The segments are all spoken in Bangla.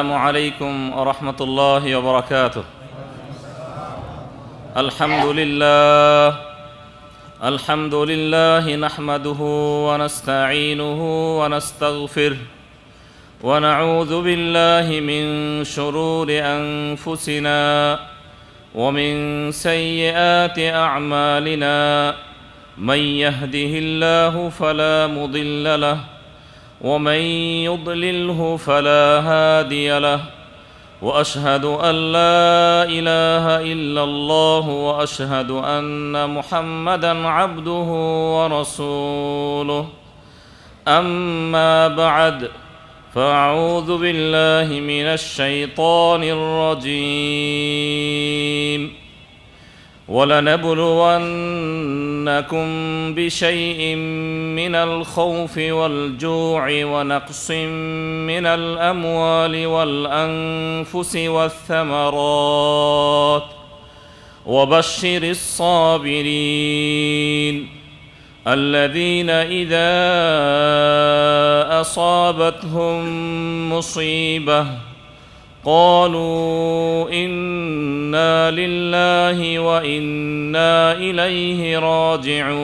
السلام عليكم ورحمة الله وبركاته. الحمد لله نحمده ونستعينه ونستغفره ونعوذ بالله من شرور أنفسنا ومن سيئات أعمالنا من يهده الله فلا مضل له ومن يضلله فلا هادي له وأشهد أن لا إله إلا الله وأشهد أن محمدًا عبده ورسوله. أما بعد فأعوذ بالله من الشيطان الرجيم. ولنبلونكم بشيء من الخوف والجوع ونقص من الأموال والأنفس والثمرات وبشر الصابرين الذين إذا أصابتهم مصيبة قالوا إنا لله وإنا إليه راجعون.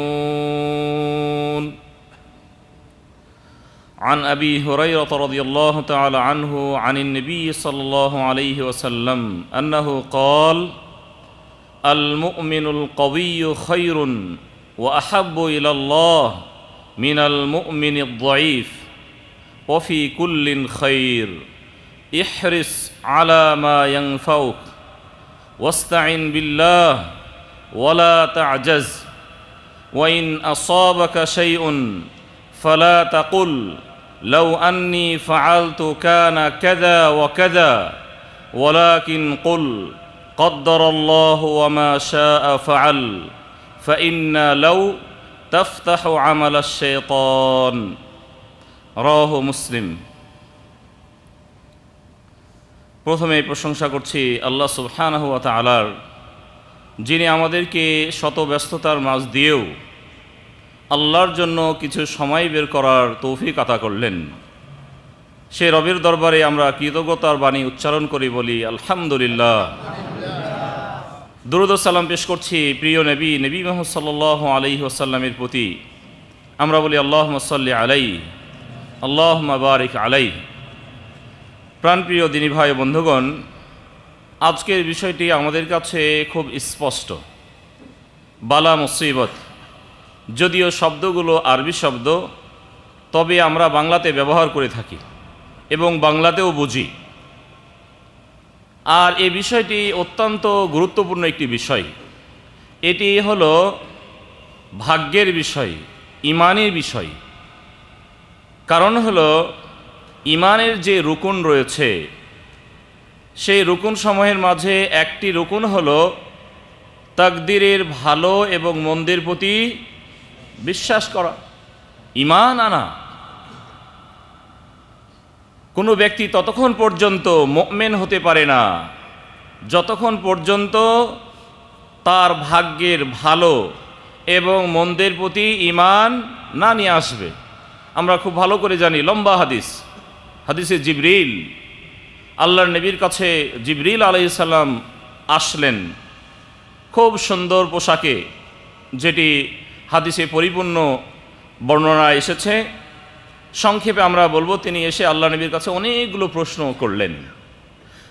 عن أبي هريرة رضي الله تعالى عنه عن النبي صلى الله عليه وسلم أنه قال: المؤمن القوي خير وأحب إلى الله من المؤمن الضعيف وفي كل خير احرص على ما ينفعك واستعن بالله ولا تعجز وإن أصابك شيء فلا تقل لو أني فعلت كان كذا وكذا ولكن قل قدر الله وما شاء فعل فإن لو تفتح عمل الشيطان. رواه مسلم. প্রথমে প্রশংসা করছি আল্লাহ সুবহানাহু ওয়া তাআলার, যিনি আমাদেরকে শত ব্যস্ততার মাঝ দিয়েও আল্লাহর জন্য কিছু সময় বের করার তৌফিক আতা করলেন। সে রবের দরবারে আমরা কৃতজ্ঞতার বাণী উচ্চারণ করি, বলি আলহামদুলিল্লাহ। দুরূদ ও সালাম পেশ করছি প্রিয় নবী মুহাম্মদ সাল্লাল্লাহু আলাইহি ওয়াসাল্লামের প্রতি। আমরা বলি আল্লাহুম্মা সাল্লি আলাইহি আল্লাহুম্মা বারিক আলাইহি। প্রাণপ্রিয় দিনী ভাই বন্ধুগণ, আজকের বিষয়টি আমাদের কাছে খুব স্পষ্ট। বালা মুসিবত, যদিও শব্দগুলো আরবি শব্দ, তবে আমরা বাংলাতে ব্যবহার করে থাকি এবং বাংলাতেও বুঝি। আর এই বিষয়টি অত্যন্ত গুরুত্বপূর্ণ একটি বিষয়। এটি হলো ভাগ্যের বিষয়, ঈমানের বিষয়। কারণ হলো ঈমানের যে রুকুন রয়েছে, সেই রুকুন সমূহের মাঝে একটি রুকুন হলো তাকদীরের ভালো এবং মন্দের প্রতি বিশ্বাস করা, ঈমান আনা। কোনো ব্যক্তি ততক্ষণ পর্যন্ত মুমিন হতে পারে না যতক্ষণ পর্যন্ত তার ভাগ্যের ভালো এবং মন্দের প্রতি ঈমান না নিয়ে আসবে। আমরা খুব ভালো করে জানি, লম্বা হাদিসে জিবরিল, আল্লাহর নবীর কাছে জিবরিল আলাইহিস সালাম আসলেন খুব সুন্দর পোশাকে, যেটি হাদিসে পরিপূর্ণ বর্ণনা এসেছে। সংক্ষেপে আমরা বলবো, তিনি এসে আল্লাহ নবীর কাছে অনেকগুলো প্রশ্ন করলেন।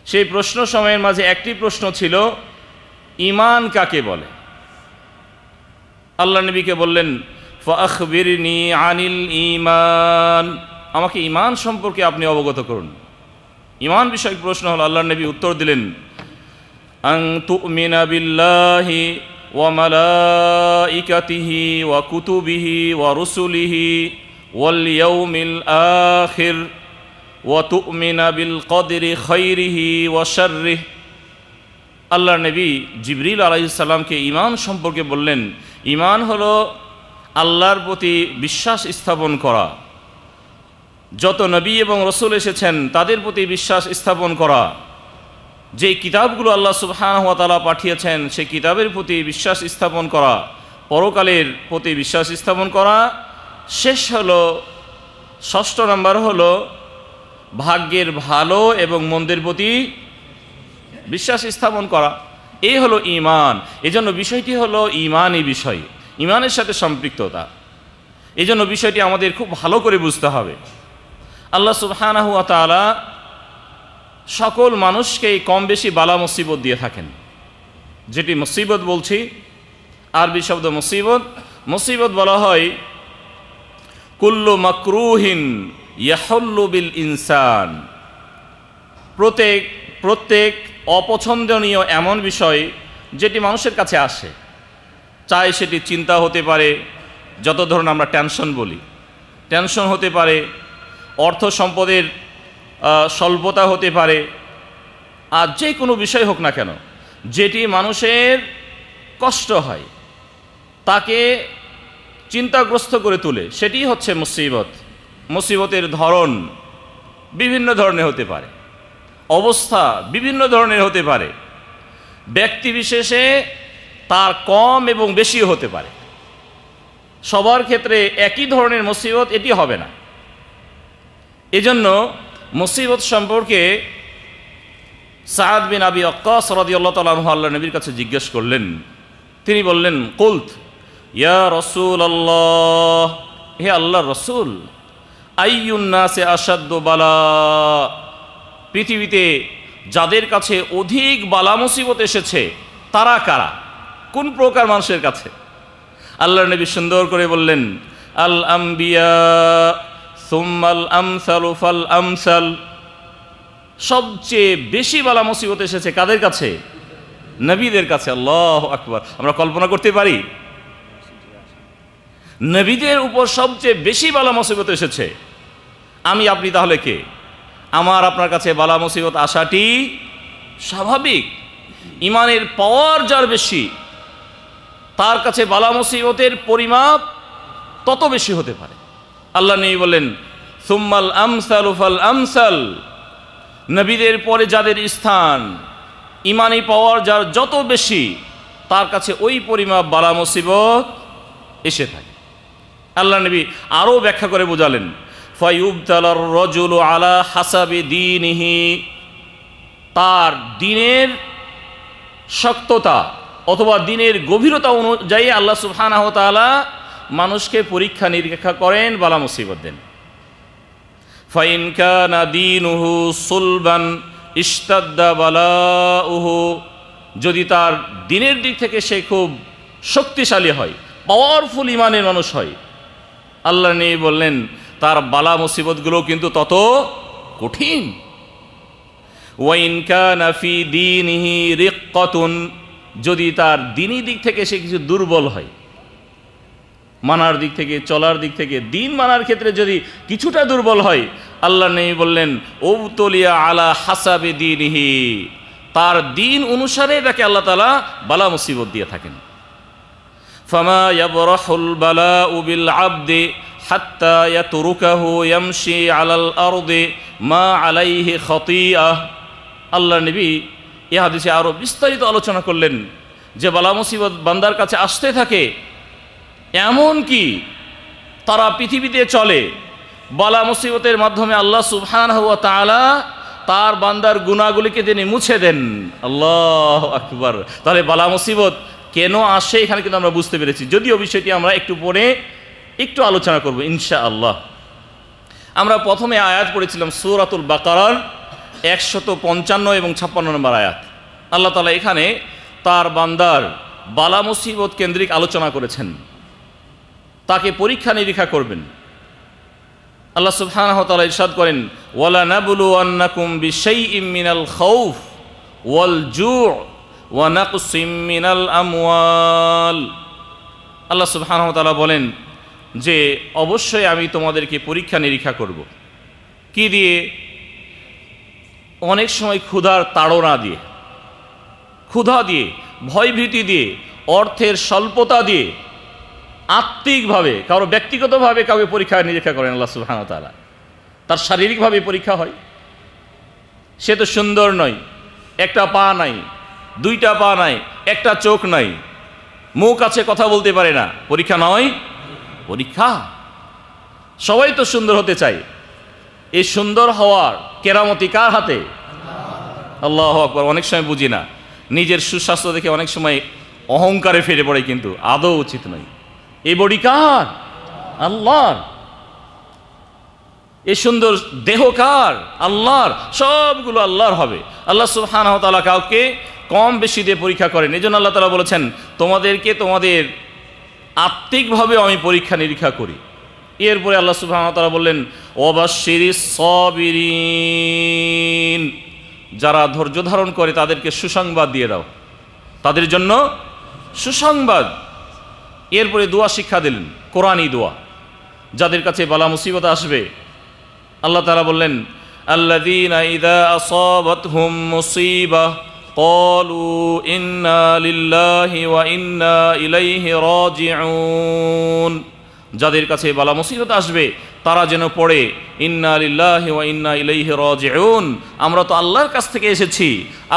সেই প্রশ্ন সময়ের মাঝে একটি প্রশ্ন ছিল, ঈমান কাকে বলে? আল্লাহ নবীকে বললেন, ফাখবিরনি আনিল ঈমান, আমাকে ঈমান সম্পর্কে আপনি অবগত করুন। ঈমান বিষয়ক প্রশ্ন হলো, আল্লাহ নবী উত্তর দিলেন, আন তুমিনা বিল্লাহি ওয়া মালাইকাতিহি ওয়া কুতুবিহি ওয়া রুসুলিহি ওয়াল ইয়াউমিল আখির ওয়া তুমিনা বিল কদরি খাইরিহি ওয়া শাররিহি। আল্লাহ নবী জিবরিল আলাইহিস সালামকে ঈমান সম্পর্কে বললেন, ঈমান হলো আল্লাহর প্রতি বিশ্বাস স্থাপন করা, যত নবী এবং রসুল এসেছেন তাদের প্রতি বিশ্বাস স্থাপন করা, যে কিতাবগুলো আল্লাহ সুবহানাহু ওয়া তাআলা পাঠিয়েছেন সেই কিতাবের প্রতি বিশ্বাস স্থাপন করা, পরকালের প্রতি বিশ্বাস স্থাপন করা। শেষ হলো, ষষ্ঠ নম্বর হলো ভাগ্যের ভালো এবং মন্দের প্রতি বিশ্বাস স্থাপন করা, এই হলো ঈমান। এজন্য বিষয়টি হলো ঈমানই বিষয়, ঈমানের সাথে সম্পৃক্ততা। এজন্য বিষয়টি আমাদের খুব ভালো করে বুঝতে হবে। আল্লাহ সুবহানাহু ওয়া তাআলা সকল মানুষকেই কম বেশি বালা মুসিবত দিয়ে থাকেন। যেটি মুসিবত বলছি, আরবি শব্দ মুসিবত। মুসিবত বলা হয় কুল্লু মাকরুহিন ইয়াহুল্লু বিল ইনসান, প্রত্যেক অপছন্দনীয় এমন বিষয় যেটি মানুষের কাছে আসে, চাই সেটি চিন্তা হতে পারে, যত ধরুন আমরা টেনশন বলি, টেনশন হতে পারে, অর্থ সম্পদের স্বল্পতা হতে পারে, আর যে কোনো বিষয় হোক না কেন যেটি মানুষের কষ্ট হয়, তাকে চিন্তাগ্রস্ত করে তোলে, সেটি হচ্ছে মুসিবত। মুসিবতের ধরন বিভিন্ন ধরনের হতে পারে, অবস্থা বিভিন্ন ধরনের হতে পারে, ব্যক্তি বিশেষে তার কম এবং বেশিও হতে পারে। সবার ক্ষেত্রে একই ধরনের মুসিবত এটি হবে না। এজন্য মুসিবত সম্পর্কে সাদ বিন আবি ওয়াক্কাস রাদিয়াল্লাহু তাআলা আনহু আল্লাহর নবীর কাছে জিজ্ঞেস করলেন। তিনি বললেন, কুলত ইয়া রাসূলুল্লাহ, হে আল্লাহর রাসূল, আইয়ুন নাসি আশাদ্দু বালা, পৃথিবীতে যাদের কাছে অধিক বালা মুসিবত এসেছে তারা কারা, কোন প্রকার মানুষের কাছে? আল্লাহর নবী সুন্দর করে বললেন, আল আম্বিয়া সুম্মাল আমসালু ফাল আমসাল, সবচেয়ে বেশি বালা মুসিবত এসেছে কাদের কাছে? নবীদের কাছে। আল্লাহু আকবার। আমরা কল্পনা করতে পারি নবীদের উপর সবচেয়ে বেশি বালা মুসিবত এসেছে, আমি আপনি তাহলে কে? আমার আপনার কাছে বালা মুসিবত আসাটি স্বাভাবিক। ইমানের পাওয়ার যার বেশি, তার কাছে বালা মুসিবতের পরিমাপ তত বেশি হতে পারে। আল্লাহ নবী বলেন, সুম্মাল আমসালু ফাল আমসাল, নবীদের পরে যাদের স্থান, ইমানি পাওয়ার যার যত বেশি, তার কাছে ওই পরিমাপ বালা মুসিবত এসে থাকে। আল্লাহ নবী আরও ব্যাখ্যা করে বোঝালেন, ফায়ুবতালার রাজুলু আলা হাসাবি দীনিহি, তার দিনের শক্ততা অথবা দিনের গভীরতা অনুযায়ী আল্লাহ সুবহানাহু ওয়া তাআলা মানুষকে পরীক্ষা নিরীক্ষা করেন, বালা মুসিবত দেন। ফাইন কানা দীনুহু সুলবান ইশতাদ্দা বালাউহু, যদি তার দিনের দিক থেকে সে খুব শক্তিশালী হয়, পাওয়ারফুল ইমানের মানুষ হয়, আল্লাহ নবী বললেন তার বালা মুসিবতগুলো কিন্তু তত কঠিন। ওয়াইন কানা ফি দীনিহি রিক্কাতুন, যদি তার দিনী দিক থেকে সে কিছু দুর্বল হয়, মানার দিক থেকে, চলার দিক থেকে, দিন মানার ক্ষেত্রে যদি কিছুটা দুর্বল হয়, আল্লাহ নবী বললেন উবতুলিয়া আলা হাসাবি দীনিহি, তার দিন অনুসারে তাকে আল্লাহ তাআলা বালা মুসিবত দিয়ে থাকেন। ফামা ইয়াবরাহুল বালাউ বিল আবদি হাত্তা ইয়াতরুকাহু ইয়ামশি আলাল আরদি মা আলাইহি খাতিআহ। আল্লাহ নবী এই হাদিসে আরও বিস্তারিত আলোচনা করলেন যে বালা মুসিবত বান্দার কাছে আসতে থাকে, এমন কি তারা পৃথিবীতে চলে, বালা মুসিবতের মাধ্যমে আল্লাহ সুবহানাহু ওয়া তাআলা তার বান্দার গুনাহগুলিকে তিনি মুছে দেন। আল্লাহু আকবার। তাহলে বালা মুসিবত কেন আসে এখানে কিন্তু আমরা বুঝতে পেরেছি, যদিও বিষয়টি আমরা একটু পরে একটু আলোচনা করব ইনশাআল্লাহ। আমরা প্রথমে আয়াত পড়েছিলাম সূরাতুল বাকারার 155 এবং 56 নম্বর আয়াত। আল্লাহ তাআলা এখানে তার বান্দার বালা মুসিবত কেন্দ্রিক আলোচনা করেছেন, তাকে পরীক্ষা নিরীক্ষা করবেন। আল্লাহ সুবহানাহু ওয়া তাআলা ইরশাদ করেন, ওয়ালা নাবলুওয়ান্নাকুম বিশাইইম মিনাল খাউফ ওয়াল জু' ওয়া নাকসিম মিনাল আমওয়াল। আল্লাহ সুবহানাহু ওয়া তাআলা বলেন যে অবশ্যই আমি তোমাদেরকে পরীক্ষা নিরীক্ষা করব। কি দিয়ে? অনেক সময় ক্ষুধার তাড়না দিয়ে, ক্ষুধা দিয়ে, ভয়ভীতি দিয়ে, অর্থের স্বল্পতা দিয়ে, আত্মিকভাবে কারো ব্যক্তিগতভাবে কাউকে পরীক্ষা নিরীক্ষা করেন আল্লাহ সুবহানাহু ওয়া তাআলা। তার শারীরিকভাবে পরীক্ষা হয়, সে তো সুন্দর নয়, একটা পা নাই, দুইটা পা নাই, একটা চোখ নাই, মুখ আছে কথা বলতে পারে না, পরীক্ষা নয়? পরীক্ষা। সবাই তো সুন্দর হতে চায়, এই সুন্দর হওয়ার কেরামতি কার হাতে? আল্লাহু আকবার। অনেক সময় বুঝি না, নিজের সুস্বাস্থ্য দেখে অনেক সময় অহংকারে ফিরে পড়ে, কিন্তু আদৌ উচিত নয়। এই বডি কার? আল্লাহর। এই সুন্দর দেহ কার? আল্লাহর। সবগুলো আল্লাহর হবে। আল্লাহ সুবহানাহু ওয়া তাআলা কাউকে কম বেশি দিয়ে পরীক্ষা করেন। এই জন্য আল্লাহ তাআলা বলেছেন, তোমাদেরকে তোমাদের আত্মিকভাবে আমি পরীক্ষা নিরীক্ষা করি। এরপরে আল্লাহ সুবহানাহু ওয়া তাআলা বললেন, ওয়াবাশশিরিস সাবিরিন, যারা ধৈর্য ধারণ করে তাদেরকে সুসংবাদ দিয়ে দাও, তাদের জন্য সুসংবাদ। এরপরে দোয়া শিক্ষা দিলেন, কোরআনী দোয়া। যাদের কাছে বালা মুসিবত আসবে, আল্লাহ তাআলা বললেন, আল্লাযীনা ইযা আসাবাতহুম মুসিবাহ ক্বালু ইন্না লিল্লাহি ওয়া ইন্না ইলাইহি রাজিউন। যাদের কাছে বালা মুসিবত আসবে তারা যেন পড়ে, ইন্না লিল্লাহি ওয়া ইন্না ইলাইহি রাজিউন, আমরা তো আল্লাহর কাছ থেকে এসেছি,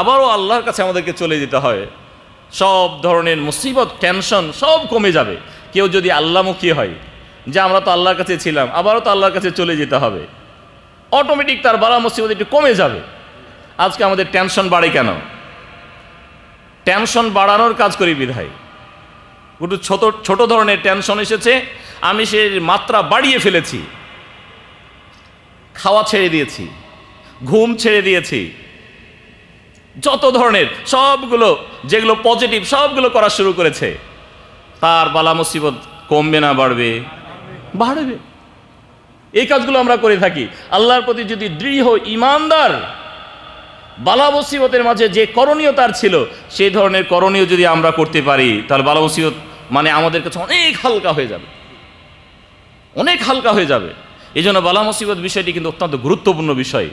আবারও আল্লাহর কাছে আমাদেরকে চলে যেতে হয়। সব ধরনের মুসিবত, টেনশন সব কমে যাবে। কেউ যদি আল্লাহমুখী হয়, যে আমরা তো আল্লাহর কাছে ছিলাম, আবারও তো আল্লাহর কাছে চলে যেতে হবে, অটোমেটিক তার বালা মুসিবত একটু কমে যাবে। আজকে আমাদের টেনশন বাড়ে কেন? টেনশন বাড়ানোর কাজ করি বিধায়। একটু ছোট ছোট ধরনের টেনশন এসেছে, আমি সে মাত্রা বাড়িয়ে ফেলেছি, খাওয়া ছেড়ে দিয়েছি, ঘুম ছেড়ে দিয়েছি, যত ধরনের সবগুলো যেগুলো পজিটিভ সবগুলো করা শুরু করেছে। তার বালা মুসিবত কমবে না বাড়বে? বাড়বে। এই কাজগুলো আমরা করে থাকি। আল্লাহর প্রতি যদি দৃঢ় ঈমানদার, বালা মুসিবতের মাঝে যে করণীয় তার ছিল, সেই ধরনের করণীয় যদি আমরা করতে পারি, তাহলে বালা মুসিবত মানে আমাদের কাছে অনেক হালকা হয়ে যাবে, অনেক হালকা হয়ে যাবে। এই জন্য বালা মুসিবত বিষয়টি কিন্তু অত্যন্ত গুরুত্বপূর্ণ বিষয়।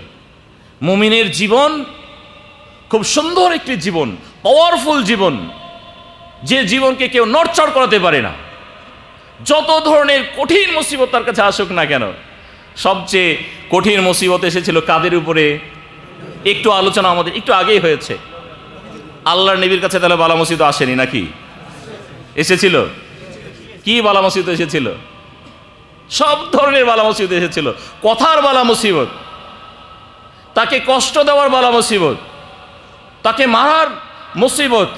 মুমিনের জীবন খুব সুন্দর একটি জীবন, পাওয়ারফুল জীবন, যে জীবনকে কেউ নড়চড় করাতে পারে না। যত ধরনের কঠিন মুসিবত তার কাছে আসুক না কেন। সবচেয়ে কঠিন মুসিবত এসেছিল কাদের উপরে? একটু আলোচনা আমাদের একটু আগেই হয়েছে। আল্লাহর নবীর কাছে তাহলে বালা মুসিবত আসেনি নাকি? এসেছিল। কি বালা মুসিবত এসেছিল? সব ধরনের বালা মুসিবত এসেছিল। কথার বালা মুসিবত, তাকে কষ্ট দেওয়ার বালা মুসিবত, তাকে মারার মুসিবত,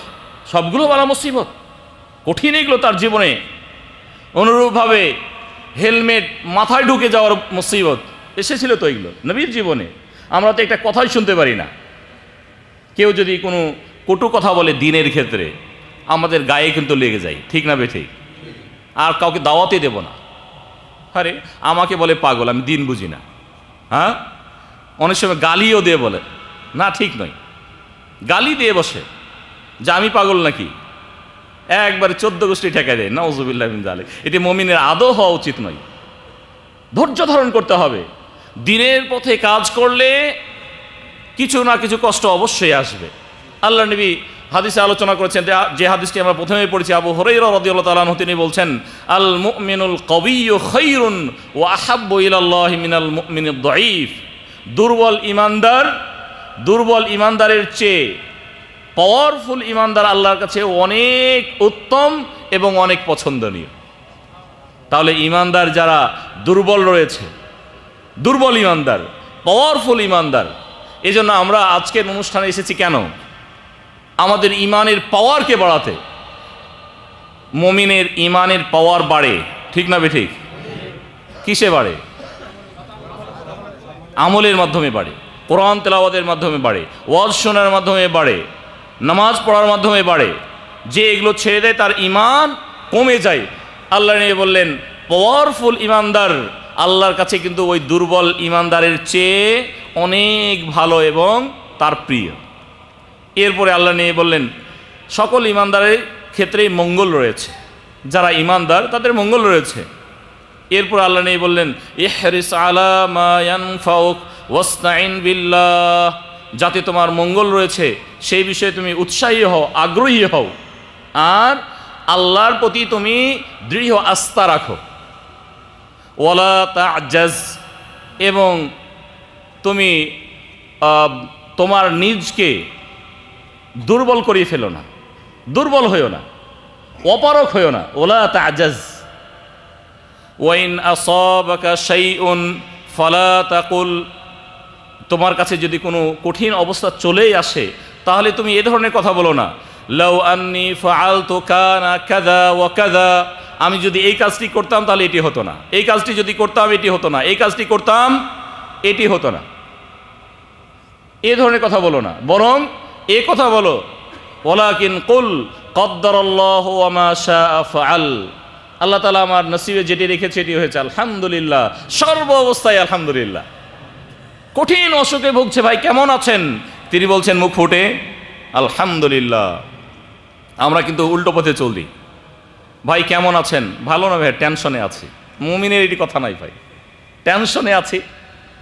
সবগুলো বালা মুসিবত, কঠিন এগুলো তার জীবনে। অনুরূপভাবে হেলমেট মাথায় ঢুকে যাওয়ার মুসিবত এসেছিল তো এগুলো নবীর জীবনে। আমরা তো একটা কথাই শুনতে পারি না। কেউ যদি কোনো কটু কথা বলে দিনের ক্ষেত্রে, আমাদের গায়ে কিন্তু লেগে যায়, ঠিক না বেঠিক? আর কাউকে দাওয়াতই দেব না। আরে আমাকে বলে পাগল, আমি দিন বুঝি না। হ্যাঁ, অনেক সময় গালিও দিয়ে বলে, না ঠিক নয়, গালি দিয়ে বসে যে আমি পাগল নাকি, একবারে 14 গোষ্ঠী ঠেকায় দেয়। নাউযুবিল্লাহ মিন যালিক। এটি মুমিনের আদৌ হওয়া উচিত নয়। ধৈর্য ধারণ করতে হবে। দিনের পথে কাজ করলে কিছু না কিছু কষ্ট অবশ্যই আসবে। আল্লাহ নবী হাদিসে আলোচনা করেছেন, যে হাদিসটি আমরা প্রথমেই পড়েছি, আবু হুরায়রা রাদিয়াল্লাহু তাআলা আনহু তিনি বলছেন, আল মুমিনুল কাবিয়্যু খায়রুন ওয়া আহাব্বু ইলাল্লাহি মিনাল মুমিনিদ দাঈফ। দুর্বল ইমানদারের চেয়ে পাওয়ারফুল ইমানদার আল্লাহর কাছে অনেক উত্তম এবং অনেক পছন্দনীয়। তাহলে ইমানদার যারা দুর্বল রয়েছে, দুর্বল ইমানদার, পাওয়ারফুল ইমানদার, এই জন্য আমরা আজকের অনুষ্ঠানে এসেছি কেন? আমাদের ইমানের পাওয়ারকে বাড়াতে। মুমিনের ইমানের পাওয়ার বাড়ে, ঠিক না বেঠিক? কিসে বাড়ে? আমলের মাধ্যমে বাড়ে, কোরআন তেলাওয়াতের মাধ্যমে বাড়ে, ওয়াজ শোনার মাধ্যমে বাড়ে, নামাজ পড়ার মাধ্যমে বাড়ে। যে এগুলো ছেড়ে দেয় তার ঈমান কমে যায়। আল্লাহ নবী বললেন, পাওয়ারফুল ইমানদার আল্লাহর কাছে কিন্তু ওই দুর্বল ইমানদারের চেয়ে অনেক ভালো এবং তার প্রিয়। এরপরে আল্লাহ নবী বললেন, সকল ইমানদারের ক্ষেত্রেই মঙ্গল রয়েছে, যারা ইমানদার তাদের মঙ্গল রয়েছে। এরপর আল্লাহ নবী বললেন, ইহরিস আলা মা ইয়ানফাউক ওয়াস্তাইন বিল্লাহ, যাতে তোমার মঙ্গল রয়েছে সেই বিষয়ে তুমি উৎসাহী হও, আগ্রহী হও, আর আল্লাহর প্রতি তুমি দৃঢ় আস্থা রাখো। ওয়ালা তা'জাজ, এবং তুমি তোমার নিজকে দুর্বল করিয়ে ফেলো না, দুর্বল হইও না, অপারক হইও না। ওয়ালা তা'জাজ। ওয়াইন আসাবাকা শাইউন ফালা তাকুল, তোমার কাছে যদি কোনো কঠিন অবস্থা চলেই আসে তাহলে তুমি এ ধরনের কথা বলো না, লাউ আন্নি ফাআলতু কানা কাযা ওয়া কাযা, আমি যদি এই কাজটি করতাম তাহলে এটি হতো না, এই কাজটি যদি করতাম এটি হতো না, এই কাজটি করতাম এটি হতো না, এ ধরনের কথা বলো না, বরং এ কথা বলো, ওয়ালাকিন কুল কদ্দারাল্লাহু ওয়া মা শাআ ফাআল, আল্লাহ তাআলা আমার নসিবে যেটি রেখেছে এটি হয়েছে, আলহামদুলিল্লাহ, সর্ব অবস্থায় আলহামদুলিল্লাহ। কঠিন অসুখে ভুগছে, ভাই কেমন আছেন? তিনি বলছেন মুখ ফুটে আলহামদুলিল্লাহ। আমরা কিন্তু উল্টো পথে চলি, ভাই কেমন আছেন? ভালো না ভাই, টেনশনে আছি। মুমিনের এটি কথা নাই ভাই, টেনশনে আছি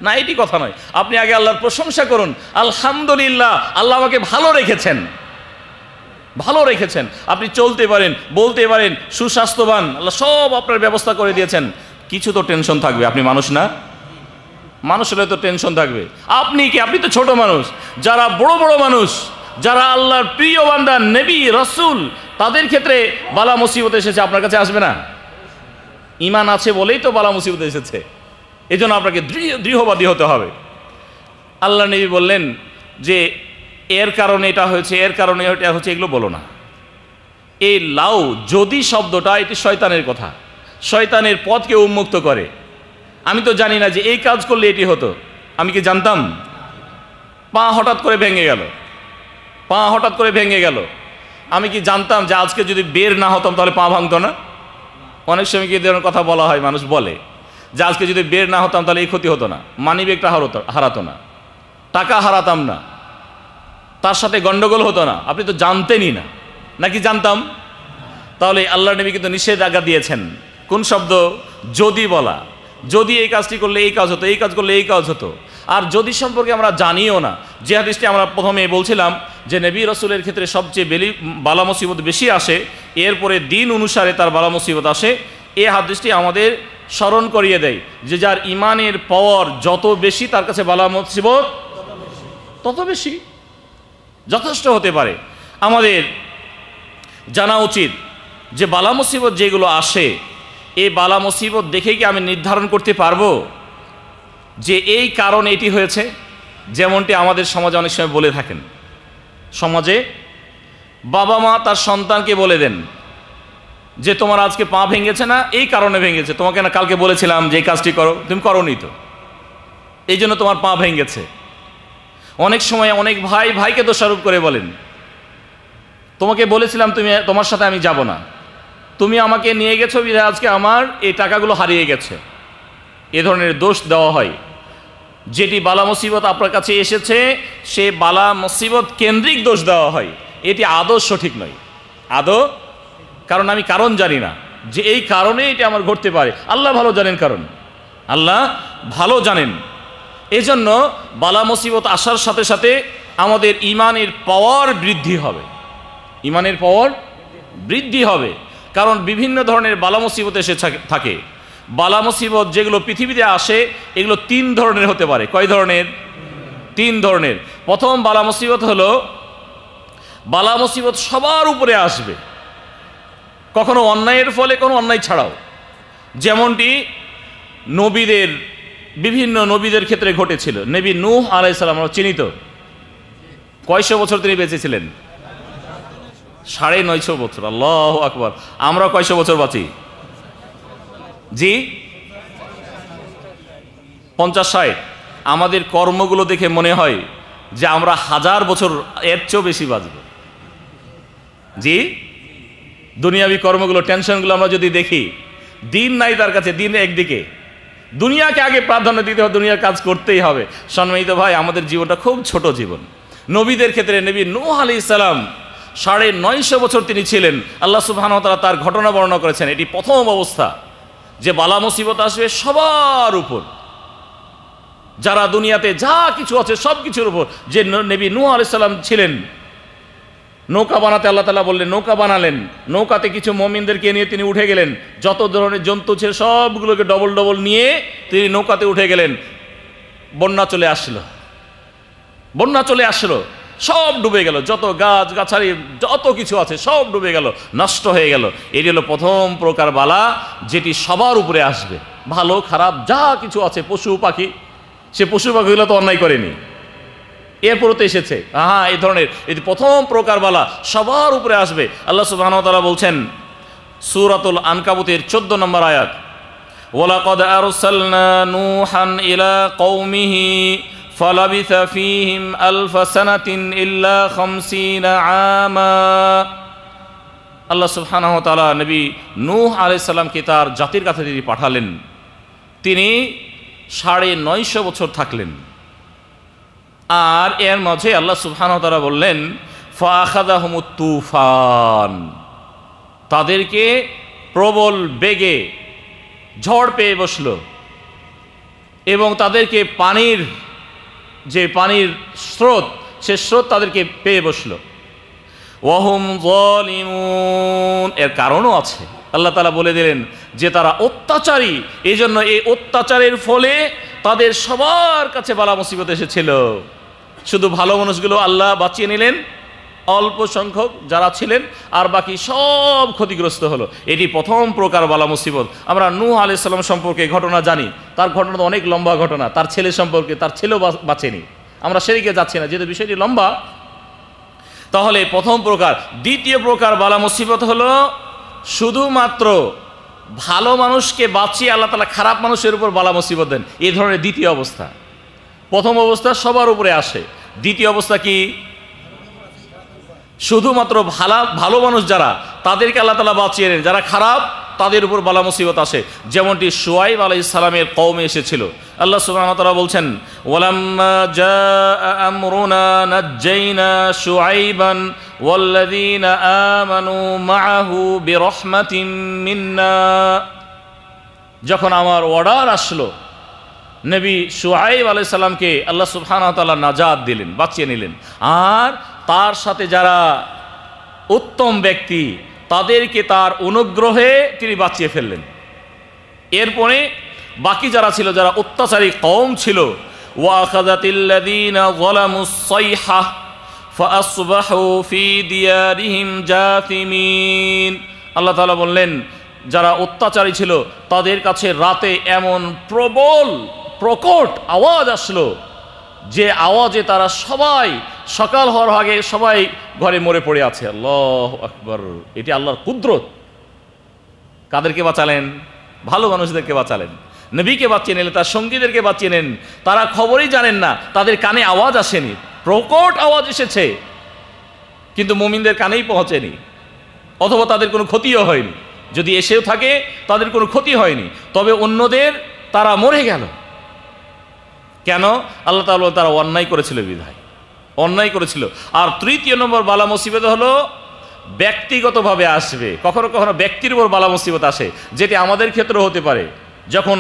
না, এটি কথা নয়। আপনি আগে আল্লাহর প্রশংসা করুন, আলহামদুলিল্লাহ, আল্লাহ আমাকে ভালো রেখেছেন, ভালো রেখেছেন। আপনি চলতে পারেন, বলতে পারেন, সুস্বাস্থ্যবান, আল্লাহ সব আপনার ব্যবস্থা করে দিয়েছেন। কিছু তো টেনশন থাকবে, আপনি মানুষ না? মানুষ হলে তো টেনশন থাকবে। আপনি কি? আপনি তো ছোট মানুষ। যারা বড় বড় মানুষ, যারা আল্লাহর প্রিয় বান্দা, নবী রাসূল, তাদের ক্ষেত্রে বালা মুসিবত এসেছে, আপনার কাছে আসবে না? ঈমান আছে বলেই তো বালা মুসিবত এসেছে, এই জন্য আপনাকে দৃঢ়বাদী হতে হবে। আল্লাহ নবী বললেন যে এর কারণে এটা হয়েছে, এর কারণে এটা হচ্ছে, এগুলো বলো না। এই লাউ যদি শব্দটা, এটি শয়তানের কথা, শয়তানের পথকে উন্মুক্ত করে। আমি তো জানি না যে এই কাজ করলে এটি হতো, আমি কি জানতাম? পা হঠাৎ করে ভেঙে গেল, পা হঠাৎ করে ভেঙে গেল, আমি কি জানতাম যে আজকে যদি বের না হতাম তাহলে পা ভাঙতো না? অনেক সময় কি ধরনের কথা বলা হয়, মানুষ বলে যে আজকে যদি বের না হতাম তাহলে এই ক্ষতি হতো না, মানিব্যাগটা হারাতো না, টাকা হারাতাম না, তার সাথে গন্ডগোল হতো না। আপনি তো জানতেনই না, নাকি জানতাম? তাহলে আল্লাহ নবী কিন্তু নিষেধাজ্ঞা দিয়েছেন। কোন শব্দ? যদি বলা, যদি এই কাজটি করলে এই কাজ হতো, এই কাজ করলে এই কাজ হতো। আর যদি সম্পর্কে আমরা জানিও না, যে হাদিসটি আমরা প্রথমে বলছিলাম যে নবী রাসূলের ক্ষেত্রে সবচেয়ে বালা মুসিবত বেশি আসে, এরপরে দিন অনুসারে তার বালা মুসিবত আসে। এই হাদিসটি আমাদের স্মরণ করিয়ে দেয় যে যার ইমানের পাওয়ার যত বেশি, তার কাছে বালা মুসিবত তত বেশি, যথেষ্ট হতে পারে। আমাদের জানা উচিত যে বালা মুসিবত যেগুলো আসে, এই বালা মুসিবত দেখে কি আমি নির্ধারণ করতে পারবো যে এই কারণে এটি হয়েছে? যেমনটি আমাদের সমাজে অনেক সময় বলে থাকেন, সমাজে বাবা মা তার সন্তানকে বলে দেন যে তোমার আজকে পা ভেঙেছে না, এই কারণে ভেঙেছে, তোমাকে না কালকে বলেছিলাম যে এই কাজটি করো, তুমি করোনি তো, এই জন্য তোমার পা ভেঙেছে। অনেক সময় অনেক ভাই ভাইকে দোষারোপ করে বলেন, তোমাকে বলেছিলাম তোমার সাথে আমি যাব না, তুমি আমাকে নিয়ে গেছো বিধায় আজকে আমার এই টাকাগুলো হারিয়ে গেছে। এ ধরনের দোষ দেওয়া হয়। যেটি বালা মুসিবত আপনার কাছে এসেছে, সে বালা মুসিবত কেন্দ্রিক দোষ দেওয়া হয়। এটি আদৌ সঠিক নয়, আদৌ, কারণ আমি কারণ জানি না যে এই কারণে এটি আমার ঘটতে পারে। আল্লাহ ভালো জানেন কারণ, আল্লাহ ভালো জানেন। এজন্য বালা মুসিবত আসার সাথে সাথে আমাদের ইমানের পাওয়ার বৃদ্ধি হবে, ইমানের পাওয়ার বৃদ্ধি হবে। কারণ বিভিন্ন ধরনের বালা মুসিবত এসে থাকে। বালা মুসিবত যেগুলো পৃথিবীতে আসে, এগুলো তিন ধরনের হতে পারে। কয় ধরনের? তিন ধরনের। প্রথম বালা মুসিবত হলো, বালা মুসিবত সবার উপরে আসবে, কখনো অন্যায়ের ফলে, কোনো অন্যায় ছাড়াও। যেমনটি নবীদের, বিভিন্ন নবীদের ক্ষেত্রে ঘটেছিল। নবী নূহ আলাইহিস সালাম, আমরা চিনি তো, কয়শো বছর তিনি বেঁচে ছিলেন? 950 বছর। আল্লাহু আকবার। আমরা কয়শো বছর বাঁচি? জি, 50-60। আমাদের কর্মগুলো দেখে মনে হয় যে আমরা 1000 বছর এর চেয়েও বেশি বাঁচব। জি, দুনিয়াবি কর্মগুলো, টেনশনগুলো আমরা যদি দেখি, দিন নাই তার কাছে, দিন একদিকে, দুনিয়াকে আগে প্রাধান্য দিতে হবে, দুনিয়ার কাজ করতেই হবে। সম্মানিত ভাই, আমাদের জীবনটা খুব ছোট জীবন। নবীদের ক্ষেত্রে নবী নূহ আলাইহিস সালাম 950 বছর তিনি ছিলেন। আল্লাহ সুবহানাহু ওয়া তাআলা তার ঘটনা বর্ণনা করেছেন। এটি প্রথম অবস্থা যে বালা মুসিবত আসবে সবার উপর, যারা দুনিয়াতে যা কিছু আছে সব কিছুর উপর। যে নবী নূহ আলাইহিস সালাম ছিলেন, নৌকা বানাতে আল্লাহ তাআলা বললেন, নৌকা বানালেন, নৌকাতে কিছু মুমিনদেরকে নিয়ে তিনি উঠে গেলেন, যত ধরনের জন্তু ছিল সবগুলোকে ডবল ডবল নিয়ে তিনি নৌকাতে উঠে গেলেন। বন্যা চলে আসলো, বন্যা চলে আসলো। সব ডুবে গেল, যত গাছ গাছালি যত কিছু আছে সব ডুবে গেল, নষ্ট হয়ে গেল। এটি হলো প্রথম প্রকার বালা, যেটি সবার উপরে আসবে। ভালো খারাপ যা কিছু আছে, পশু পাখি, সে পশু পাখিগুলো তো অন্যায় করেনি, এরপরও তো এসেছে। এই ধরনের এটি প্রথম প্রকার বালা সবার উপরে আসবে। আল্লাহ সুবহানাহু ওয়া তাআলা বলছেন সূরাতুল আনকাবুতের 14 নম্বর আয়াত, ওয়ালাকাদ আরসালনা নূহান ইলা কওমিহি ফালাবিসা ফীহিম আলফা সানাতিন ইল্লা 50 আমা। আল্লাহ সুবহানাহু ওয়া তাআলা নবী নূহ আলাইহিস সালামকে তার জাতির কাছে তিনি পাঠালেন। তিনি 950 বছর থাকলেন। আর এর মাঝে আল্লাহ সুবহানাহু ওয়া তাআলা বললেন ফাআখাযাহুমুত তুফান, তাদেরকে প্রবল বেগে ঝড় পেয়ে বসলো এবং তাদেরকে পানির স্রোত, সে স্রোত তাদেরকে পেয়ে বসলো। ওয়াহুম যালিমুন, এর কারণও আছে। আল্লাহ তাআলা বলে দিলেন যে তারা অত্যাচারী, এই জন্য এই অত্যাচারের ফলে তাদের সবার কাছে বালা মুসিবত এসেছিল। শুধু ভালো মানুষগুলো আল্লাহ বাঁচিয়ে নিলেন, অল্প সংখ্যক যারা ছিলেন, আর বাকি সব ক্ষতিগ্রস্ত হলো। এটি প্রথম প্রকার বালা মুসিবত। আমরা নূহ আলাইহিস সালাম সম্পর্কে ঘটনা জানি, তার ঘটনা তো অনেক লম্বা ঘটনা। তার ছেলে সম্পর্কে, তার ছেলেও বাঁচেনি। আমরা সেদিকে যাচ্ছি না, যেহেতু বিষয়টি লম্বা। তাহলে প্রথম প্রকার। দ্বিতীয় প্রকার বালা মুসিবত হলো শুধুমাত্র ভালো মানুষকে বাঁচিয়ে আল্লাহ তাআলা খারাপ মানুষের উপর বালা মুসিবত দেন, এই ধরনের দ্বিতীয় অবস্থা। প্রথম অবস্থা সবার উপরে আসে, দ্বিতীয় অবস্থা কি? শুধুমাত্র ভালো মানুষ যারা, তাদেরকে আল্লাহ তাআলা বাঁচিয়ে নেন, যারা খারাপ তাদের উপর বালা মুসিবত আসে। যেমনটি শুআয়ব আলাইহিস সালামের কওমে এসেছিল। আল্লাহ সুবহানাহু ওয়া তাআলা বলছেন ওয়ালাম্মা জাআ আমরুনা নাজ্জাইনা শুআইবান ওয়াল্লাযীনা আমানু মাআহু বিরহমাতিন মিন্না। যখন আমার অর্ডার আসলো, নবী শুআইব আলাইহিস সালামকে আল্লাহ সুবহানাহু ওয়া তাআলা নাজাত দিলেন, বাঁচিয়ে নিলেন। আর তার সাথে যারা উত্তম ব্যক্তি, তাদেরকে তার অনুগ্রহে তিনি বাঁচিয়ে ফেললেন। এরপরে বাকি যারা ছিল, যারা অত্যাচারী কওম ছিল, ওয়া আখাযাতিল্লাযীনা যালামুস সাইহা ফাআসবাহু ফি দিয়ারিহিম জাথিমিন। আল্লাহ তাআলা বললেন যারা অত্যাচারী ছিল তাদের কাছে রাতে এমন প্রকট আওয়াজ আসলো, যে আওয়াজে তারা সবাই সকাল হওয়ার আগে সবাই ঘরে মরে পড়ে আছে। আল্লাহু আকবার, এটি আল্লাহর কুদরত। কাদেরকে বাঁচালেন? ভালো মানুষদেরকে বাঁচালেন, নবীকে বাঁচিয়ে নিলেন, তার সঙ্গীদেরকে বাঁচিয়ে নেন। তারা খবরই জানেন না, তাদের কানে আওয়াজ আসেনি, প্রকট আওয়াজ এসেছে, কিন্তু মুমিনদের কানেই পৌঁছেনি, অথবা তাদের কোনো ক্ষতিও হয়নি। যদি এসেও থাকে তাদের কোনো ক্ষতি হয়নি, তবে অন্যদের তারা মরে গেল। কেন? আল্লাহ তাআলা তারা অন্যায় করেছিল বিধায়, অন্যায় করেছিল। আর তৃতীয় নম্বর বালা মুসিবত হলো ব্যক্তিগতভাবে আসবে। কখনো কখনো ব্যক্তির উপর বালা মুসিবত আসে, যেটি আমাদের ক্ষেত্রে হতে পারে। যখন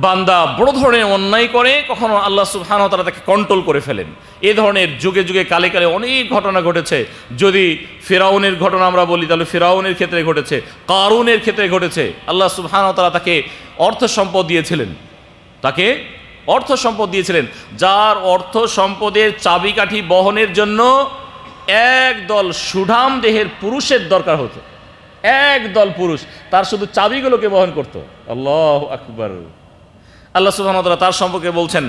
বান্দা বড় ধরনের অন্যায় করে, কখনো আল্লাহ সুবহানাহু ওয়া তাআলা তাকে কন্ট্রোল করে ফেলেন। এই ধরনের যুগে যুগে কালে কালে অনেক ঘটনা ঘটেছে। যদি ফিরাউনের ঘটনা আমরা বলি, তাহলে ফিরাউনের ক্ষেত্রে ঘটেছে, কারুনের ক্ষেত্রে ঘটেছে। আল্লাহ সুবহানাহু ওয়া তাআলা তাকে অর্থ সম্পদ দিয়েছিলেন, তাকে অর্থ সম্পদ দিয়েছিলেন, যার অর্থ সম্পদের চাবিকাঠি বহনের জন্য একদল সুঠাম দেহের পুরুষের দরকার হতো। একদল পুরুষ তার শুধু চাবিগুলোকে বহন করত। আল্লাহু আকবার। আল্লাহ সুবহানাহু ওয়া তাআলা তার সম্পর্কে বলছেন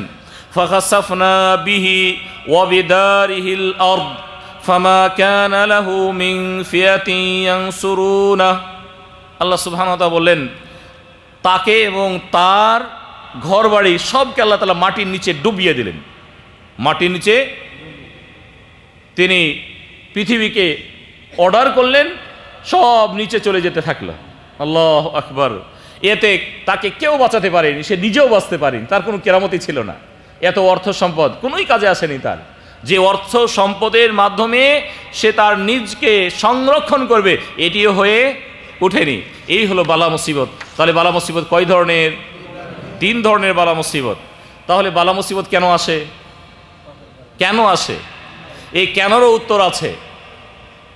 ফাখাসাফনা বিহি ওয়া বিদারিহিল আরদ ফামা কানা লাহু মিন ফিয়াতিন ইয়ানসুরুনা। আল্লাহ সুবহানাহু ওয়া তাআলা বললেন তাকে এবং তার ঘরবাড়ি সবকে আল্লাহ তাআলা মাটির নিচে ডুবিয়ে দিলেন। মাটির নিচে তিনি পৃথিবীকে অর্ডার করলেন, সব নিচে চলে যেতে থাকলো। আল্লাহু আকবার। এতে তাকে কেউ বাঁচাতে পারেনি, সে নিজেও বাঁচতে পারেনি, তার কোনো কেরামতি ছিল না। এত অর্থ সম্পদ কোনোই কাজে আসেনি তার। যে অর্থ সম্পদের মাধ্যমে সে তার নিজকে সংরক্ষণ করবে, এটিও হয়ে ওঠেনি। এই হলো বালা মুসিবত। তাহলে বালা মুসিবত কয় ধরনের? 3 ধরনের বালা মুসিবত। তাহলে বালা মুসিবত কেন আসে? কেন আসে? এই কেনরও উত্তর আছে।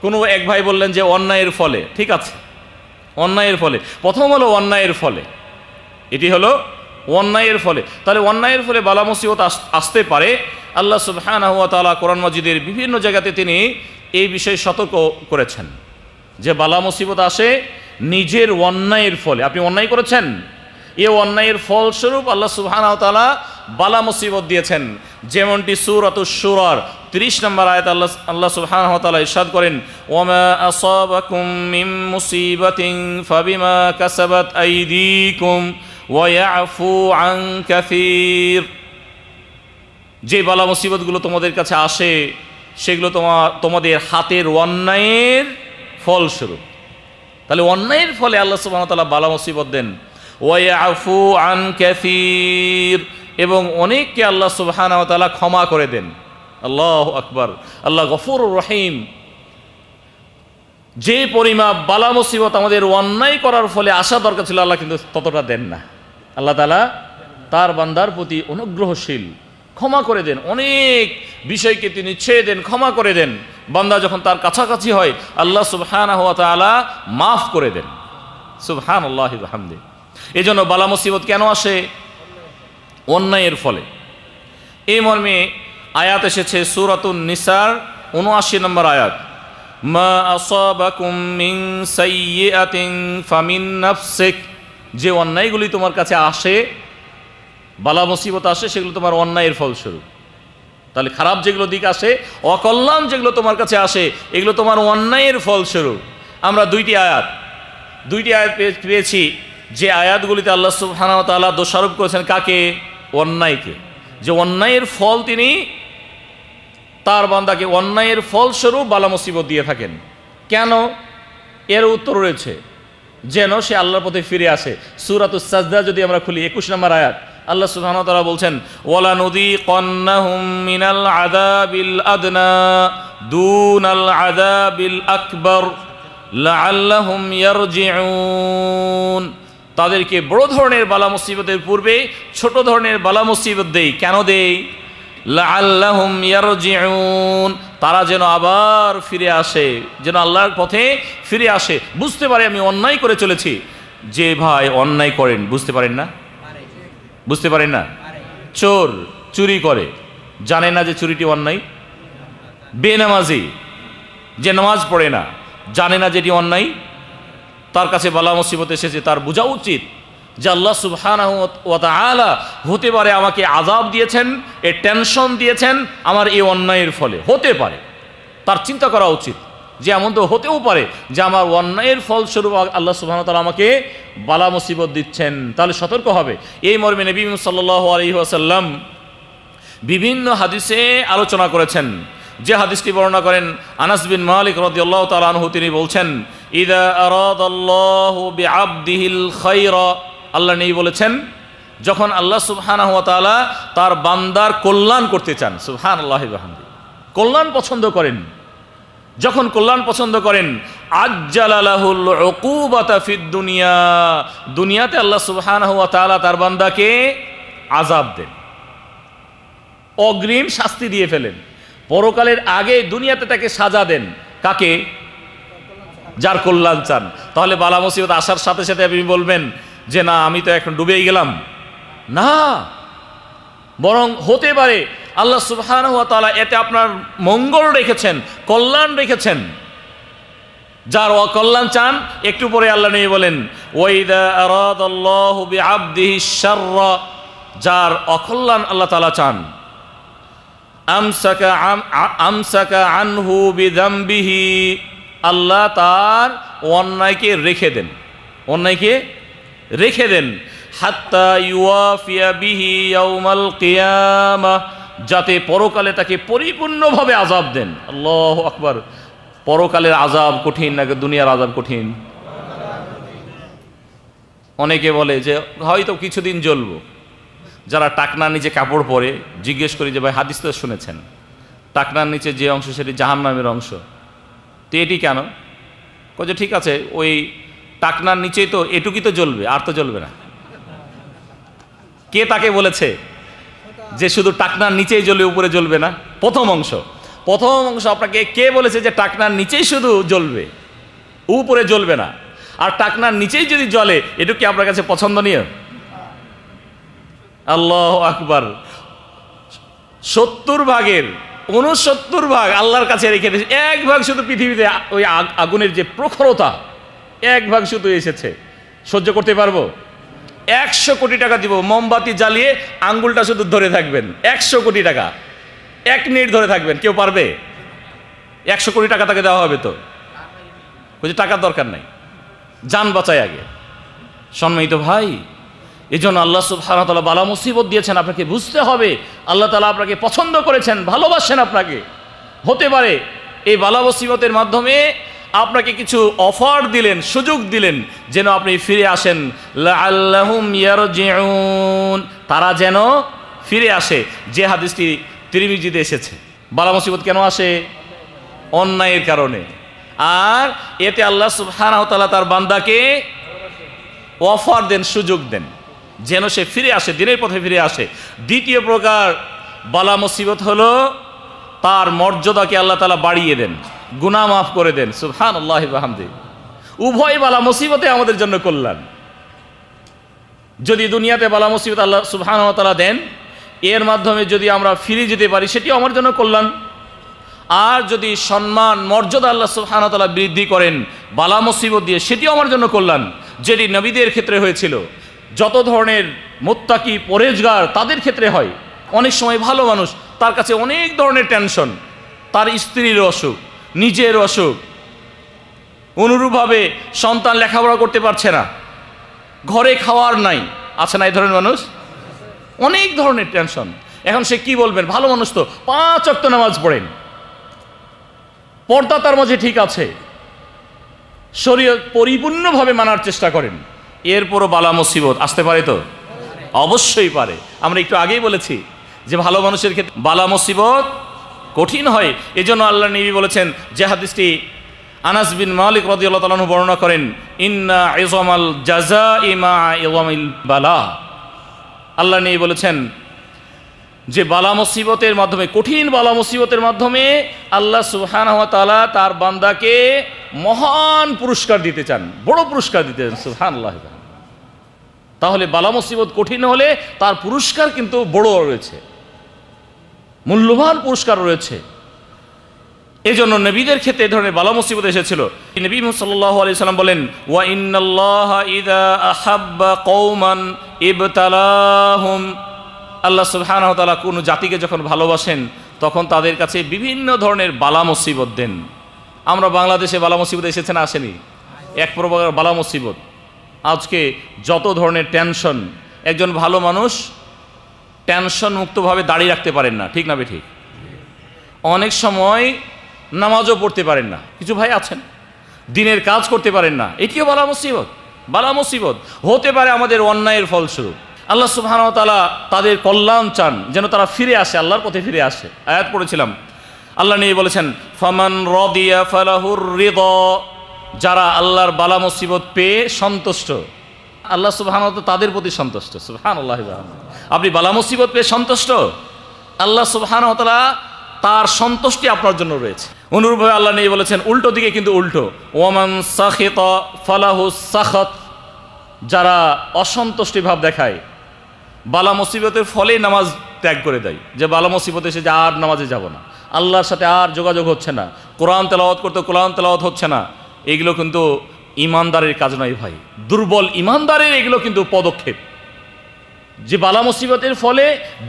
কোনো এক ভাই বললেন যে অন্যায়ের ফলে। ঠিক আছে, অন্যায়ের ফলে। প্রথম হলো অন্যায়ের ফলে, এটি হলো অন্যায়ের ফলে। তাহলে অন্যায়ের ফলে বালা মুসিবত আসতে পারে। আল্লাহ সুবহানাহু ওয়া তাআলা কোরআন মাজিদের বিভিন্ন জায়গাতে তিনি এই বিষয়ে সতর্ক করেছেন যে বালা মুসিবত আসে নিজের অন্যায়ের ফলে। আপনি অন্যায় করেছেন, এই অন্যায়ের ফলস্বরূপ আল্লাহ সুবহানাহু ওয়া তাআলা বালা মুসিবত দিয়েছেন। যেমনটি সূরাতুশ শূরার 30 নম্বর আয়াত আল্লাহ সুবহানাহু ওয়া তাআলা ইরশাদ করেন, ওয়ামা আসাবাকুম মিন মুসিবাতিন ফাবিমা কাসাবাত আইদিকুম ওয়া ইয়াফু আন কাসীর। যে বালা মুসিবতগুলো তোমাদের কাছে আসে সেগুলো তোমাদের হাতের অন্যায়ের ফলস্বরূপ। তাহলে অন্যায়ের ফলে আল্লাহ সুবহানাহু ওয়া তাআলা বালা মুসিবত দেন। ওয়া ইয়াফু আন কাসীর, এবং অনেককে আল্লাহ সুবহানাহু ওয়া তাআলা ক্ষমা করে দেন। আল্লাহু আকবার। আল্লাহ গফুরুর রহিম। যে পরিমাপ বালা মুসিবত আমাদের অন্যায় করার ফলে আসা দরকার ছিল আল্লাহ কিন্তু ততটা দেন না। আল্লাহ তাআলা তার বান্দার প্রতি অনুগ্রহশীল, ক্ষমা করে দেন। অনেক বিষয়কে তিনি ছেড়ে দেন, ক্ষমা করে দেন। বান্দা যখন তার কাছাকাছি হয় আল্লাহ সুবহানাহু ওয়া তাআলা মাফ করে দেন। সুবহানাল্লাহি ওয়া বিহামদিহি। এজন্য বালা মুসিবত কেন আসে? অন্যায়ের ফলে। এই মর্মে আয়াত এসেছে সূরাতুন নিসার ৭৯ নম্বর আয়াত, মা আসাবাকুম মিন সাইয়্যাতিন ফামিন নাফসিক। যে অন্যায়গুলি তোমার কাছে আসে, বালা মুসিবত আসে, সেগুলো তোমার অন্যায়ের ফলস্বরূপ। তাহলে খারাপ যেগুলো দিক আসে, অকল্যাণ যেগুলো তোমার কাছে আসে, এগুলো তোমার অন্যায়ের ফলস্বরূপ। আমরা দুইটি আয়াত পেয়েছি যে আয়াতগুলিতে আল্লাহ সুবহানাহু ওয়া তাআলা দোষারোপ করেছেন কাকে? অন্যায়কে। যে অন্যায়ের ফল তিনি তার বান্দাকে অন্যায়ের ফলস্বরূপ বালা মুসিবত দিয়ে থাকেন। কেন? এর উত্তর রয়েছে, যেন সে আল্লাহর পথে ফিরে আসে। সূরাতুস সাজদা যদি আমরা খুলি ২১ নম্বর আয়াত, আল্লাহ সুবহানাহু ওয়া তাআলা বলছেন, ওয়ালা নুযীকান্নাহুম মিনাল আযাবিল আদনা দুনাল আযাবিল আকবার লাআল্লাহুম ইয়ারজিউন। তাদেরকে বড় ধরনের বালা মুসিবতের পূর্বে ছোট ধরনের বালা মুসিবত দেই। কেন দেই? লাআল্লাহুম ইয়ারজিউন, তারা যেন আবার ফিরে আসে, যেন আল্লাহর পথে ফিরে আসে, বুঝতে পারে আমি অন্যায় করে চলেছি। যে ভাই অন্যায় করেন বুঝতে পারেন না, বুঝতে পারেন না। চোর চুরি করে, জানে না যে চুরিটি অন্যায়। বেনামাজি যে নামাজ পড়ে না, জানে না যেটি অন্যায়। তার কাছে বালা মুসিবত এসেছে, তার বোঝা উচিত যে আল্লাহ সুবহানাহু ওয়া তাআলা হতে পারে আমাকে আযাব দিয়েছেন, এ টেনশন দিয়েছেন আমার এই অন্যায়ের ফলে। হতে পারে, তার চিন্তা করা উচিত যে এমন তো হতেও পারে যে আমার অন্যায়ের ফলস্বরূপ আল্লাহ সুবহানাহু ওয়া তাআলা আমাকে বালা মুসিবত দিচ্ছেন। তাহলে সতর্ক হবে। এই মর্মে নবী সাল্লাল্লাহু আলাইহি ওয়াসাল্লাম বিভিন্ন হাদিসে আলোচনা করেছেন। যে হাদিসটি বর্ণনা করেন আনাস বিন মালিক রাদিয়াল্লাহু তাআলা আনহু, তিনি বলছেন, ইযা আরাদাল্লাহু বিআবদিহিল খায়রা, আল্লাহ নেই বলেছেন, যখন আল্লাহ সুবহানাহু ওয়া তাআলা তার বান্দার কল্যাণ করতে চান, সুবহানাল্লাহি ওয়া বিহামদিহি, কল্যাণ পছন্দ করেন, যখন কল্যাণ পছন্দ করেন, আজ্জালা লাহুল উকুবাতা ফিদ দুনিয়া, দুনিয়াতে আল্লাহ সুবহানাহু ওয়া তাআলা তার বান্দাকে আযাব দেন, অগ্রিম শাস্তি দিয়ে ফেলেন। পরকালের আগে দুনিয়াতে তাকে সাজা দেন। কাকে? যার কল্যাণ চান। তাহলে বালা মুসিবত আসার সাথে সাথে আপনি বলবেন যে না আমি তো এখন ডুবেই গেলাম, না, বরং হতে পারে আল্লাহ সুবহানাহু ওয়া তাআলা এতে আপনার মঙ্গল রেখেছেন, কল্যাণ রেখেছেন। যার অকল্যাণ চান, একটু পরে আল্লাহ নবী বলেন, ওয়াইদা আরাদাল্লাহু বিআবদিহি শাররা, যার অকল্যাণ আল্লাহ তাআলা চান, আমসাকা আনহু বিযামবিহি, আল্লাহ তার অন্যায়কে রেখে দেন, অন্যায়কে রেখে দেন, হাত্তা ইউয়াফিয়া বিহি ইয়াউমাল কিয়ামাহ, যাতে পরকালে তাকে পরিপূর্ণভাবে আযাব দেন। আল্লাহু আকবার। পরকালের আযাব কঠিন নাকি দুনিয়ার আযাব কঠিন? অনেকে বলে যে হয়তো কিছুদিন জ্বলব। যারা টাকনার নিচে কাপড় পরে জিজ্ঞেস করি যে ভাই হাদিস তো শুনেছেন, টাকনার নিচে যে অংশ সেটি জাহান্নামের অংশ, তো এটি কেন? যে ঠিক আছে, ওই টাকনার নিচেই তো এটুকুই তো জ্বলবে, আর তো জ্বলবে না। কে তাকে বলেছে যে শুধু টাকনার নিচেই জ্বলবে, উপরে জ্বলবে না? প্রথম অংশ আপনাকে কে বলেছে যে টাকনার নিচেই শুধু জ্বলবে, উপরে জ্বলবে না? আর টাকনার নিচেই যদি জ্বলে, এটুকু কি আপনার কাছে পছন্দনীয়? আল্লাহু আকবার। 70 ভাগের 69 ভাগ আল্লাহর কাছে রেখে দিয়েছে, 1 ভাগ শুধু পৃথিবীতে ওই আগুনের যে প্রখরতা, 1 ভাগ শুধু এসেছে। সহ্য করতে পারবো? 100 কোটি টাকা দিব, মোমবাতি জ্বালিয়ে আঙ্গুলটা শুধু ধরে থাকবেন। 100 কোটি টাকা 1 মিনিট ধরে থাকবেন, কেউ পারবে? 100 কোটি টাকা তাকে দেওয়া হবে তো? বুঝি টাকার দরকার নাই, জান বাঁচায় আগে। সম্মানিত ভাই, এই জন্য আল্লাহ সুবহানাহু ওয়া তাআলা বালা মুসিবত দিয়েছেন, আপনাকে বুঝতে হবে আল্লাহ তাআলা আপনাকে পছন্দ করেছেন, ভালোবাসেন আপনাকে। হতে পারে এই বালা মুসিবতের মাধ্যমে আপনাকে কিছু অফার দিলেন, সুযোগ দিলেন, যেন আপনি ফিরে আসেন। লাআল্লাহুম ইয়ারজিউন, তারা যেন ফিরে আসে। যে হাদিসটি তিরমিজিতে এসেছে। বালা মুসিবত কেন আসে? অন্যায়ের কারণে। আর এতে আল্লাহ সুবহানাহু ওয়া তাআলা তার বান্দাকে অফার দেন, সুযোগ দেন, যেন সে ফিরে আসে, দিনের পথে ফিরে আসে। দ্বিতীয় প্রকার বালা মুসিবত হলো তার মর্যাদাকে আল্লাহ তাআলা বাড়িয়ে দেন, গুনাহ মাফ করে দেন। সুবহানাল্লাহি ওয়া বিহামদিহি। উভয় বালা মুসিবতে আমাদের জন্য কল্যাণ। যদি দুনিয়াতে বালা মুসিবত আল্লাহ সুবহানাহু ওয়া তাআলা দেন, এর মাধ্যমে যদি আমরা ফিরে যেতে পারি, সেটিও আমার জন্য কল্যাণ। আর যদি সম্মান মর্যাদা আল্লাহ সুবহানাহু ওয়া তাআলা বৃদ্ধি করেন বালা মুসিবত দিয়ে, সেটিও আমার জন্য কল্যাণ। যেটি নবীদের ক্ষেত্রে হয়েছিল, যত ধরনের মুত্তাকি পরেজগার তাদের ক্ষেত্রে হয়। অনেক সময় ভালো মানুষ, তার কাছে অনেক ধরনের টেনশন, তার স্ত্রীর অসুখ, নিজের অসুখ, অনুরূপভাবে সন্তান লেখাপড়া করতে পারছে না, ঘরে খাওয়ার নাই, আছে না এই ধরনের মানুষ? অনেক ধরনের টেনশন। এখন সে কি বলবেন? ভালো মানুষ তো, 5 ওয়াক্ত নামাজ পড়েন, পর্দা তার মাঝে ঠিক আছে, শরীয়ত পরিপূর্ণভাবে মানার চেষ্টা করেন, এরপরও বালা মুসিবত আসতে পারে তো? অবশ্যই পারে। আমরা একটু আগেই বলেছি যে ভালো মানুষের ক্ষেত্রে বালা মুসিবত কঠিন হয়। এজন্য আল্লাহ নবী বলেছেন, যে হাদিসটি আনাস বিন মালিক রাদিয়াল্লাহু তাআলা আনহু বর্ণনা করেন, ইন্না ইযামাল জাযাই মা ইযামিল বালা। আল্লাহ নবী বলেছেন যে বালা মুসিবতের মাধ্যমে, কঠিন বালা মুসিবতের মাধ্যমে আল্লাহ সুবহানাহু ওয়া তাআলা তার বান্দাকে মহান পুরস্কার দিতে চান, বড় পুরস্কার দিতে চান। সুবহানাল্লাহ। তাহলে বালা মুসিবত কঠিন হলে তার পুরস্কার কিন্তু বড় রয়েছে, মূল্যবান পুরস্কার রয়েছে। এই জন্য নবীদের ক্ষেত্রে এই ধরনের বালা মুসিবত এসেছিল। নবী মুহাম্মদ সাল্লাল্লাহু আলাইহি সাল্লাম বলেন, ওয়া ইন্নাল্লাহা ইযা আহাব্বা কওমান ইবতালাহুম। আল্লাহ সুবহানাহু ওয়া তাআলা কোনো জাতিকে যখন ভালোবাসেন, তখন তাদের কাছে বিভিন্ন ধরনের বালা মুসিবত দেন। আমরা বাংলাদেশে বালা মুসিবত এসেছে না, আসেনি? এক প্রকার বালা মুসিবত। আজকে যত ধরনের টেনশন, একজন ভালো মানুষ টেনশন মুক্তভাবে দাঁড়িয়ে রাখতে পারেন না, ঠিক না বেঠিক? অনেক সময় নামাজও পড়তে পারেন না, কিছু ভাই আছেন দিনের কাজ করতে পারেন না, এটিও বালা মুসিবত। বালা মুসিবত হতে পারে আমাদের অন্যায়ের ফলস্বরূপ। আল্লাহ সুবহানাহু ওয়া তাআলা তাদের কল্যাণ চান, যেন তারা ফিরে আসে, আল্লাহর পথে ফিরে আসে। আয়াত পড়েছিলাম, আল্লাহ নিয়ে বলেছেন, ফামান রাদিয়া ফালাহুর রিদা। যারা আল্লাহর বালা মুসিবত পেয়ে সন্তুষ্ট, আল্লাহ সুবহানাহু ওয়া তাআলা তাদের প্রতি সন্তুষ্ট। সুবহানাল্লাহ। আপনি বালা মুসিবত পেয়ে সন্তুষ্ট, আল্লাহ সুবহানাহু ওয়া তাআলা তার সন্তুষ্টি আপনার জন্য রয়েছে। অনুরূপভাবে আল্লাহ নিয়ে বলেছেন উল্টো দিকে, কিন্তু উল্টো, ওয়ামান সাখিতা ফালাহুস সাখাত। যারা অসন্তুষ্টি ভাব দেখায়, বালা মুসিবতের ফলে নামাজ ত্যাগ করে দেয়, যে বালা মুসিবত এসে যে আর নামাজে যাব না, আল্লাহর সাথে আর যোগাযোগ হচ্ছে না, কোরআন তেলাওয়াত করতে কোরআন তেলাওয়াত হচ্ছে না, এগুলো কিন্তু ইমানদারের কাজ নয় ভাই। দুর্বল ইমানদারের এগুলো কিন্তু পদক্ষেপ, যে বালা মুসিবতের ফলে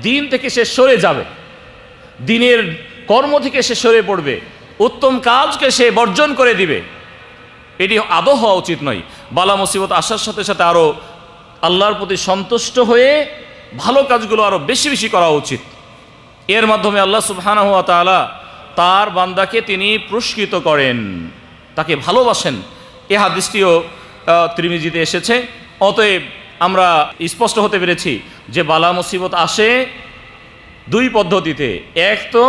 দিন থেকে সে সরে যাবে, দিনের কর্ম থেকে সে সরে পড়বে, উত্তম কাজকে সে বর্জন করে দিবে। এটি আদৌ হওয়া উচিত নয়। বালা মুসিবত আসার সাথে সাথে আরও আল্লাহর প্রতি সন্তুষ্ট হয়ে ভালো কাজগুলো আরও বেশি বেশি করা উচিত। এর মাধ্যমে আল্লাহ সুবহানাহু ওয়া তাআলা তার বান্দাকে তিনি পুরস্কৃত করেন, তাকে ভালোবাসেন। এ হাদিসটিও তিরমিজিতে এসেছে। অতএব আমরা স্পষ্ট হতে পেরেছি যে বালা মুসিবত আসে 2 পদ্ধতিতে। এক তো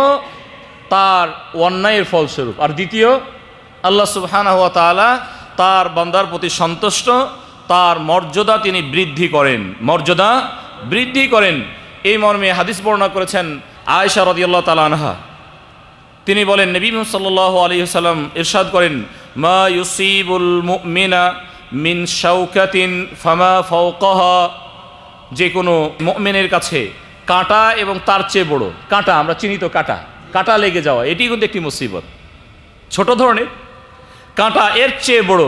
তার অন্যায়ের ফলস্বরূপ, আর দ্বিতীয় আল্লাহ সুবহানাহু ওয়া তাআলা তার বান্দার প্রতি সন্তুষ্ট, তার মর্যাদা তিনি বৃদ্ধি করেন, মর্যাদা বৃদ্ধি করেন। এই মর্মে হাদিস বর্ণনা করেছেন আয়েশা রাদিয়াল্লাহু তাআলা আনহা। তিনি বলেন, নবী মুহাম্মদ সাল্লাল্লাহু আলাইহি ওয়াসাল্লাম ইরশাদ করেন, মা ইউসিবুল মুমিনা মিন শাওকাতিন ফামা ফাওকাহা যে কোনো মুমিনের কাছে কাঁটা এবং তার চেয়ে বড় কাঁটা, আমরা চিনি তো কাঁটা, কাঁটা লেগে যাওয়া এটি কিন্তু একটি মুসিবত, ছোট ধরনের কাঁটা, এর চেয়ে বড়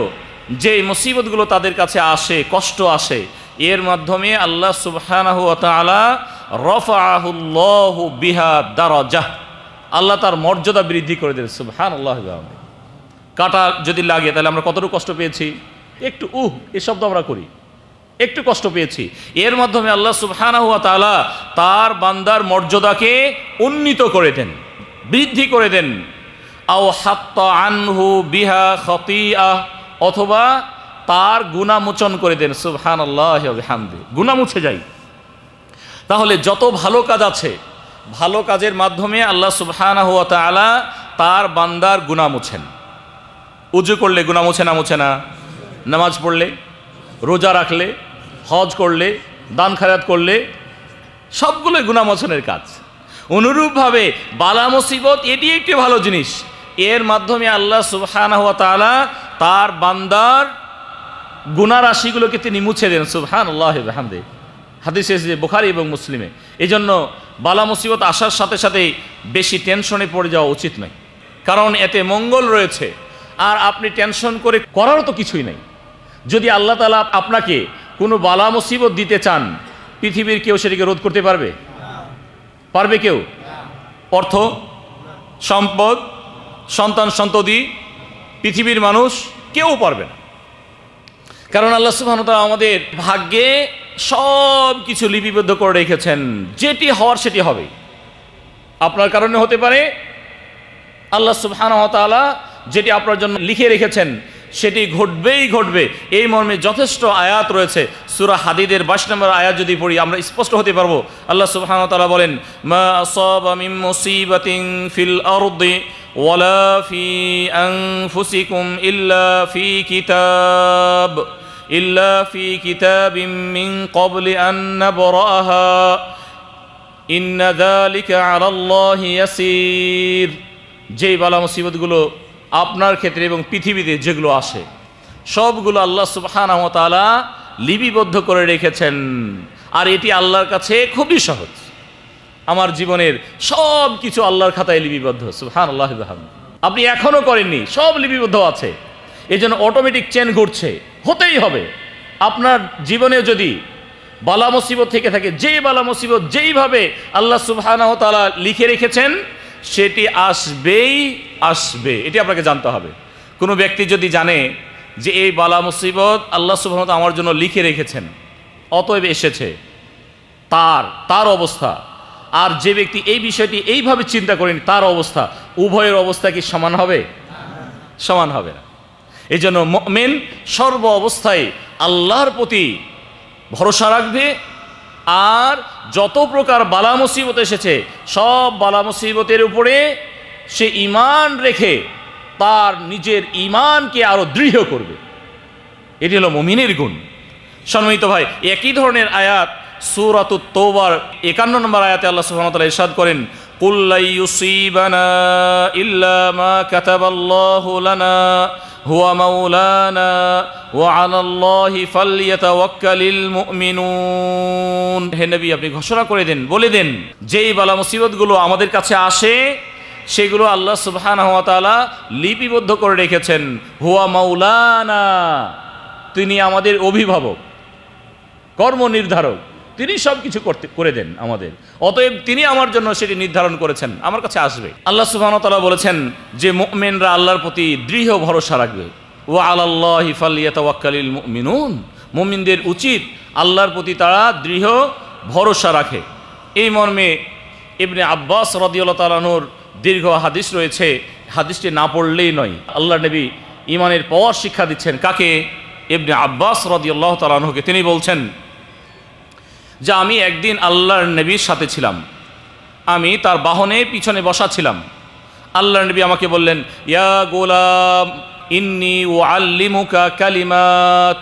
যে মুসিবতগুলো তাদের কাছে আসে, কষ্ট আসে, এর মাধ্যমে আল্লাহ সুবহানাহু ওয়া তাআলা রাফাআহুল্লাহু বিহা দারাজাহ, আল্লাহ তার মর্যাদা বৃদ্ধি করে দেন। সুবহানাল্লাহ। কাঁটা যদি লাগে তাহলে আমরা কতটুকু কষ্ট পেয়েছি, একটু এই শব্দ আমরা করি, একটু কষ্ট পেয়েছি, এর মাধ্যমে আল্লাহ সুবহানাহু ওয়া তাআলা তার বান্দার মর্যাদাকে উন্নীত করে দেন, বৃদ্ধি করে দেন। আও হাত্তা আনহু বিহা খাতিআহ, অথবা তার গুনাহ মোচন করে দেন। সুবহানাল্লাহি ওয়া বিহামদি, গুনাহ মুছে যায়। তাহলে যত ভালো কাজ আছে, ভালো কাজের মাধ্যমে আল্লাহ সুবহানাহু ওয়া তাআলা তার বান্দার গুনাহ মুছেন। উযু করলে গুনাহ মুছে না, মুছে না? নামাজ পড়লে, রোজা রাখলে, হজ করলে, দান খায়রাত করলে, সবগুলো গুনাহ মোচনের কাজ। অনুরূপভাবে বালা মুসিবত এটি একটি ভালো জিনিস, এর মাধ্যমে আল্লাহ সুবহানাহু ওয়া তাআলা তার বান্দার গুনাহ রাশিগুলোকে তিনি মুছে দেন। সুবহানাল্লাহি ওয়া বিহামদিহি, হাদিস এসেছে বুখারী এবং মুসলিমে। এই জন্য বালা মুসিবত আসার সাথে সাথেই বেশি টেনশনে পড়ে যাওয়া উচিত নয়, কারণ এতে মঙ্গল রয়েছে। আর আপনি টেনশন করে করারও তো কিছুই নেই। যদি আল্লাহ তাআলা আপনাকে কোনো বালা মুসিবত দিতে চান, পৃথিবীর কেউ সেটিকে রোধ করতে পারবে? পারবে কেউ? অর্থ, সম্পদ, সন্তান সন্ততি, পৃথিবীর মানুষ কেউ পারবে না। কারণ আল্লাহ সুবহানাহু ওয়া তাআলা আমাদের ভাগ্যে সব কিছু লিপিবদ্ধ করে রেখেছেন, যেটি হওয়ার সেটি হবে। আপনার কারণে হতে পারে, আল্লাহ সুবহানাহু ওয়া তাআলা যেটি আপনার জন্য লিখে রেখেছেন সেটি ঘটবেই ঘটবে। এই মর্মে যথেষ্ট আয়াত রয়েছে। সূরা হাদীদের 22 নম্বর আয়াত যদি পড়ি আমরা স্পষ্ট হতে পারবো। আল্লাহ সুবহানাহু ওয়া তাআলা বলেন, মা আসাবা মিন মুসিবাতিন ফিল আরদি ওয়ালা ফি আনফুসিকুম ইল্লা ফি কিতাবিম মিন ক্বাবলি আন নাবরাহা ইন্না যালিকা আলাল্লাহি ইয়াসির। যেই বালা মুসিবতগুলো আপনার ক্ষেত্রে এবং পৃথিবীতে যেগুলো আসে, সবগুলো আল্লাহ সুবহানাহু ওয়া তাআলা লিপিবদ্ধ করে রেখেছেন। আর এটি আল্লাহর কাছে খুবই সহজ। আমার জীবনের সব কিছু আল্লাহর খাতায় লিপিবদ্ধ। সুবহানাল্লাহি ওয়া বিহামদিহি। আপনি এখনও করেননি, সব লিপিবদ্ধ আছে। এই জন্য অটোমেটিক চেন ঘটছে, হতেই হবে। আপনার জীবনে যদি বালা মুসিবত থেকে থাকে, যে বালা মুসিবত যেইভাবে আল্লাহ সুবহানাহু ওয়া তাআলা লিখে রেখেছেন সেটি আসবেই আসবে, এটি আপনাকে জানতে হবে। কোনো ব্যক্তি যদি জানে যে এই বালা মুসিবত আল্লাহ সুবহানাহু ওয়া তাআলা আমার জন্য লিখে রেখেছেন, অতএব এসেছে, তার অবস্থা, আর যে ব্যক্তি এই বিষয়টি এইভাবে চিন্তা করেন তার অবস্থা, উভয়ের অবস্থা কি সমান হবে? সমান হবে না। এই জন্য মুমিন সর্ব অবস্থায় আল্লাহর প্রতি ভরসা রাখবে। আর যত প্রকার বালা মুসিবত এসেছে সব বালা মুসিবতের উপরে সে ঈমান রেখে তার নিজের ঈমানকে আরো দৃঢ় করবে। এটি হলো মুমিনের গুণ। সম্মানিত ভাই, একই ধরনের আয়াত সূরাতুত তাওবার 51 নম্বর আয়াতে আল্লাহ সুবহানাহু ওয়া তাআলা ইরশাদ করেন, কুল লা ইউসিবানা ইল্লা মা কাতাবাল্লাহু লানা হুয়া মাওলানা ওয়া আলাল্লাহি ফালইয়াতাওয়াক্কালিল মুমিনুন। হে নবী, আপনি ঘোষণা করে দেন, বলে দেন, যেই বালা মুসিবতগুলো আমাদের কাছে আসে সেগুলো আল্লাহ সুবহানাহু ওয়া তাআলা লিপিবদ্ধ করে রেখেছেন। হুয়া মাওলানা, তিনি আমাদের অভিভাবক, কর্ম নির্ধারক, তিনি সব কিছু করে দেন আমাদের। অতএব তিনি আমার জন্য সেটি নির্ধারণ করেছেন, আমার কাছে আসবে। আল্লাহ সুবহানাহু ওয়া তাআলা বলেছেন যে মুমিনরা আল্লাহর প্রতি দৃঢ় ভরসা রাখবে। ওয়া আলাল্লাহি ফালইয়াতাওয়াক্কালিল মুমিনুন, মুমিনদের উচিত আল্লাহর প্রতি তারা দৃঢ় ভরসা রাখে। এই মর্মে ইবনে আব্বাস রাদিয়াল্লাহু তাআলা আনহুর দীর্ঘ হাদিস রয়েছে, হাদিসটি না পড়লেই নয়। আল্লাহর নবী ঈমানের পাওয়ার শিক্ষা দিচ্ছেন কাকে? ইবনে আব্বাস রাদিয়াল্লাহু তাআলা আনহুকে। তিনি বলছেন যে আমি একদিন আল্লাহর নবীর সাথে ছিলাম, আমি তার বাহনে পিছনে বসা ছিলাম। আল্লাহর নবী আমাকে বললেন, ইয়া গোলাম ইন্নী উআল্লিমুকা কালিমাত,